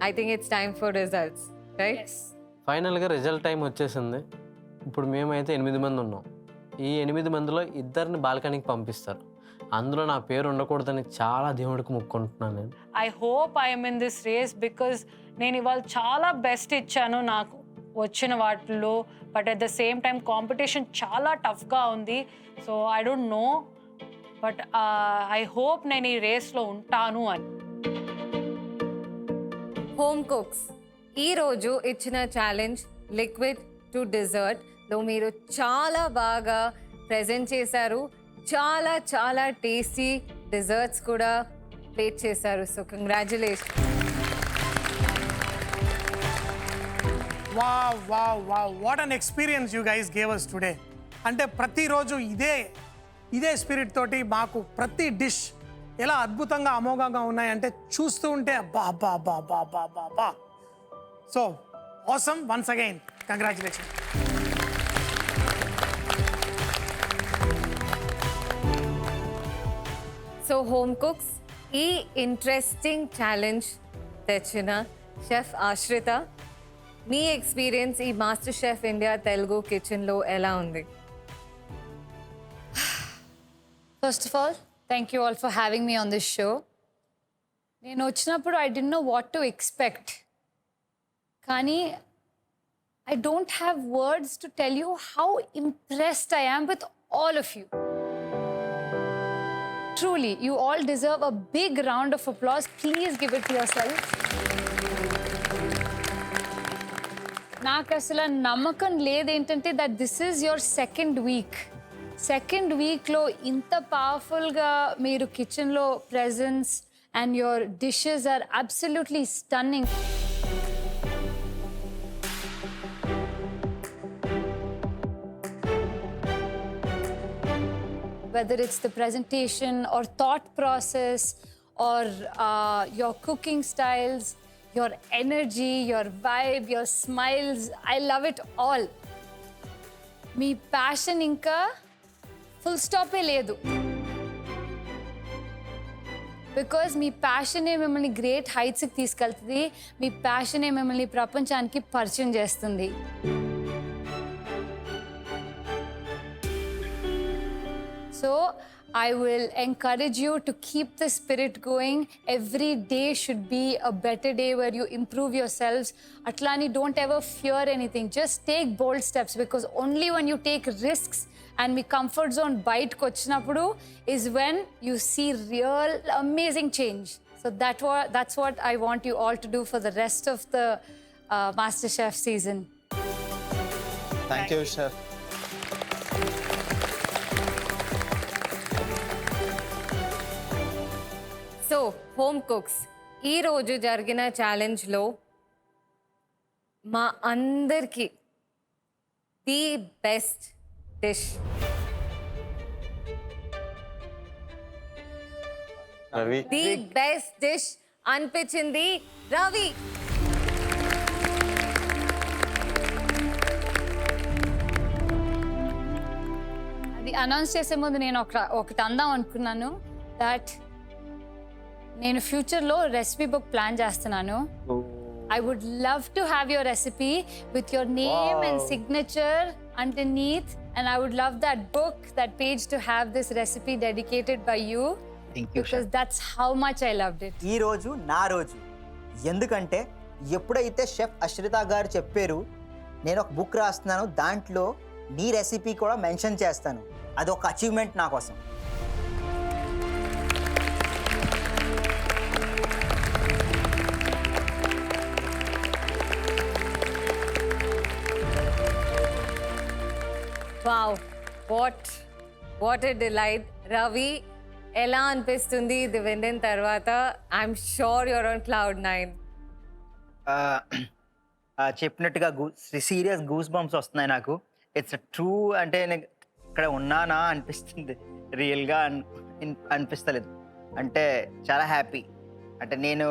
I think it's time for results, right? ఫైనల్గా రిజల్ట్ టైం వచ్చేసింది. ఇప్పుడు మేమైతే 8 మంది ఉన్నాం. ఈ 8 మందిలో 2 బాల్కనీకి పంపిస్తారు. అందులో నా పేరు ఉండకూడదని చాలా దేవుడికి మొక్కుంటున్నాను నేను. I hope I'm in this race because నేను ఇవాళ చాలా బెస్ట్ ఇచ్చాను నాకు వచ్చిన వాటిల్లో. But at the same time competition చాలా టఫ్గా ఉంది. So I don't know, but I hope నేను ఈ రేస్లో ఉంటాను అని. హోమ్ కుక్స్ ఈరోజు ఇచ్చిన ఛాలెంజ్ లిక్విడ్ టు డిజర్ట్ లో మీరు చాలా బాగా ప్రెజెంట్ చేశారు. చాలా చాలా టేస్టీ డిజర్ట్స్ కూడా ప్లేట్ చేశారు. So congratulation. Wow wow wow, what an experience you guys gave us today. అంటే ప్రతిరోజు ఇదే స్పిరిట్ తోటి మాకు ప్రతి డిష్ ఎలా అద్భుతంగా అమోఘంగా ఉన్నాయంటే చూస్తూ ఉంటే అబ్బా అబ్బా అబ్బా అబ్బా అబ్బా అబ్బా అబ్బా. So awesome, once again congratulation. So home cooks ఈ ఇంట్రెస్టింగ్ ఛాలెంజ్ తెచ్చిన షెఫ్ ఆశ్రిత, మీ ఎక్స్పీరియన్స్ ఈ మాస్టర్ షెఫ్ ఇండియా తెలుగు కిచెన్లో ఎలా ఉంది? First of all, thank you all for having me on this show. నేను వచ్చినప్పుడు I didn't know what to expect. కానీ I don't have words to tell you how impressed I am with all of you. Truly, you all deserve a big round of applause. Please give it to yourself. నాకు అసలు నమ్మకం లేదేంటంటే that this is your second week. Second వీక్లో ఇంత పవర్ఫుల్గా మీరు కిచెన్లో presence and your dishes are absolutely stunning. Whether it's the presentation or thought process or your cooking styles, your energy, your vibe, your smiles, I love it all. Me passion ఇంకా full స్టాపే లేదు. Because మీ ప్యాషనే మిమ్మల్ని great హైట్స్కి తీసుకెళ్తుంది. మీ ప్యాషనే మిమ్మల్ని ప్రపంచానికి పరిచయం చేస్తుంది. So I will encourage you to keep the spirit going. Every day should be a better day where you improve yourselves. Atlani, don't ever fear anything. Just take bold steps, because only when you take risks and me comfort zone బయటకు వచ్చినప్పుడు is when you see real amazing change. So that's what I want you all to do for the rest of the MasterChef season. Thank you chef. So home cooks, ఈరోజు జరిగిన ఛాలెంజ్లో మా అందరికీ the best dish Ravi the best dish అనిపించింది రవి. అది announce చేసే ముందు నేను ఒకటి అందాం అనుకున్నాను, దట్ నేను ఫ్యూచర్లో రెసిపీ బుక్ ప్లాన్ చేస్తున్నాను. I would love to have your recipe with your name and signature underneath, and I would love that book, that page, to have this recipe dedicated by you. Thank you, because chef. that's how much I loved it. ఈ రోజు నా రోజు. ఎందుకంటే ఎప్పుడైతే chef Ashritha గారు చెప్పారు నేను ఒక బుక్ రాస్తున్నాను, దాంట్లో నీ రెసిపీ కూడా మెన్షన్ చేస్తాను, అది ఒక అచీవ్మెంట్ నా కోసం. Wow, what a delight. Ravi, ఎలా అనిపిస్తుంది ఇది విన్న తర్వాత? I'm sure you're on cloud 9. చెప్పినట్టుగా సీరియస్ గూస్ బంప్స్ వస్తున్నాయి నాకు. ఇట్స్ ట్రూ, అంటే నేను ఇక్కడ ఉన్నానా అనిపిస్తుంది, రియల్గా అనిపిస్తలేదు. అంటే చాలా హ్యాపీ. అంటే నేను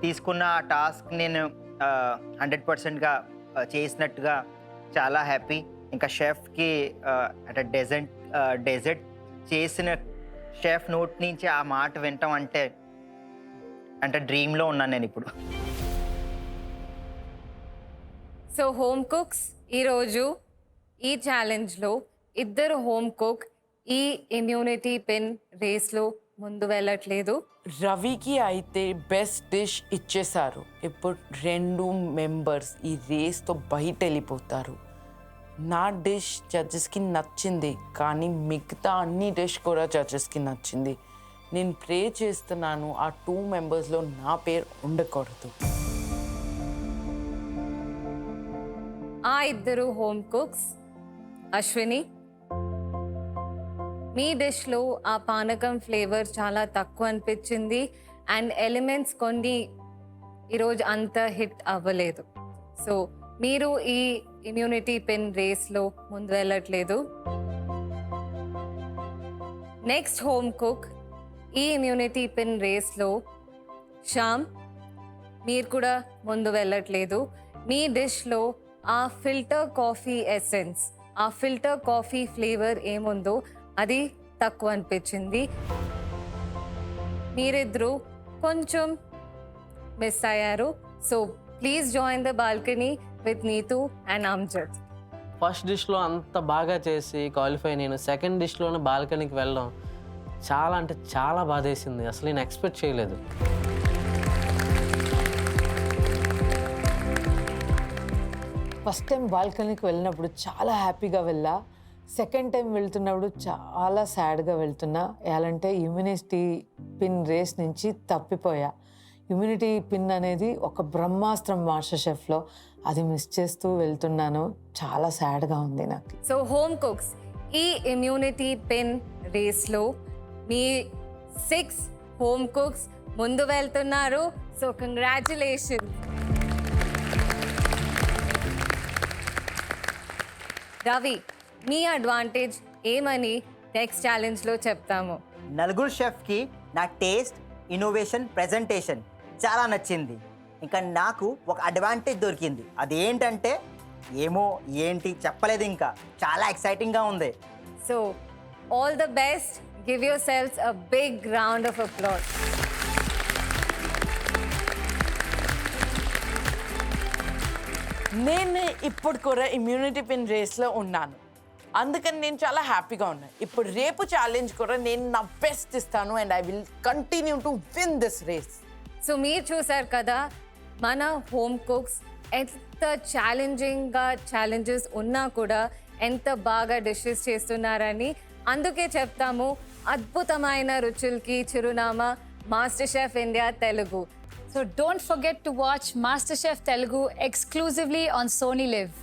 తీసుకున్న ఆ టాస్క్ నేను 100%గా చేసినట్టుగా చాలా హ్యాపీ. ఇంకా షెఫ్కి అంటే డెజర్ట్ చేసిన షెఫ్ నోట్ నుంచి ఆ మాట వింటాం అంటే డ్రీమ్లో ఉన్నాను నేను ఇప్పుడు. సో హోమ్ కుక్స్, ఈరోజు ఈ ఛాలెంజ్లో ఇద్దరు హోమ్ కుక్ ఈ ఇమ్యూనిటీ పిన్ రేస్లో ముందు వెళ్ళట్లేదు. రవికి అయితే బెస్ట్ డిష్ ఇచ్చేశారు. ఇప్పుడు 2 మెంబర్స్ ఈ రేస్తో బయట వెళ్ళిపోతారు. నా డిష్ జడ్జెస్కి నచ్చింది, కానీ మిగతా అన్ని డిష్ కూడా జడ్జెస్కి నచ్చింది. నేను ప్రే చేస్తున్నాను ఆ 2 మెంబర్స్లో నా పేరు ఉండకూడదు. ఆ ఇద్దరు హోమ్ కుక్స్, అశ్విని, మీ డిష్లో ఆ పానకం ఫ్లేవర్ చాలా తక్కువ అనిపించింది, అండ్ ఎలిమెంట్స్ కొన్ని ఈరోజు అంత హిట్ అవ్వలేదు. సో మీరు ఈ ఇమ్యూనిటీ పిన్ రేస్లో ముందు వెళ్ళట్లేదు. నెక్స్ట్ హోమ్ కుక్ ఈ ఇమ్యూనిటీ పిన్ రేస్లో శ్యామ్, మీరు కూడా ముందు వెళ్ళట్లేదు. మీ డిష్లో ఆ ఫిల్టర్ కాఫీ ఎసెన్స్, ఆ ఫిల్టర్ కాఫీ ఫ్లేవర్ ఏముందో అది తక్కువ అనిపించింది. మీరిద్దరూ కొంచెం మిస్ అయ్యారు. So please join the balcony with Neetu and Amjad. First డిష్లో అంత బాగా చేసి క్వాలిఫై నేను సెకండ్ డిష్లోనే బాల్కనీకి వెళ్ళడం చాలా అంటే చాలా బాధేసింది. అసలు నేను ఎక్స్పెక్ట్ చేయలేదు. ఫస్ట్ టైం బాల్కనీకి వెళ్ళినప్పుడు చాలా హ్యాపీగా వెళ్ళా. సెకండ్ టైం వెళ్తున్నప్పుడు చాలా సాడ్గా వెళ్తున్నా. ఎలాంటే ఇమ్యూనిటీ పిన్ రేస్ నుంచి తప్పిపోయా. ఇమ్యూనిటీ పిన్ అనేది ఒక బ్రహ్మాస్త్రం మాస్టర్ షెఫ్లో, అది మిస్ చేస్తూ వెళ్తున్నాను. చాలా సాడ్గా ఉంది నాకు. సో హోమ్ కుక్స్, ఈ ఇమ్యూనిటీ పిన్ రేస్లో మీ 6 హోమ్ కుక్స్ ముందు వెళ్తున్నారు. So congratulation. రవి, మీ అడ్వాంటేజ్ ఏమని నెక్స్ట్ ఛాలెంజ్లో చెప్తాము. నలుగురు షెఫ్కి నా టేస్ట్, ఇన్నోవేషన్, ప్రెజెంటేషన్ చాలా నచ్చింది. ఇంకా నాకు ఒక అడ్వాంటేజ్ దొరికింది. అదేంటంటే ఏమో ఏంటి చెప్పలేదు, ఇంకా చాలా ఎక్సైటింగ్గా ఉంది. So all the best. Give yourselves a big round of applause. నేను ఇప్పుడు కూడా ఇమ్యూనిటీ పిన్ రేస్లో ఉన్నాను. అందుకని నేను చాలా హ్యాపీగా ఉన్నాను. ఇప్పుడు రేపు ఛాలెంజ్ కూడా నేను నా బెస్ట్ ఇస్తాను and I will continue to win this race. So మీరు చూసారు కదా మన హోమ్ కుక్స్ ఎంత ఛాలెంజింగ్గా ఛాలెంజెస్ ఉన్నా కూడా ఎంత బాగా డిషెస్ చేస్తున్నారని. అందుకే చెప్తాము అద్భుతమైన రుచులకి చిరునామా master chef India Telugu. So don't forget to watch MasterChef Telugu exclusively on Sony Live.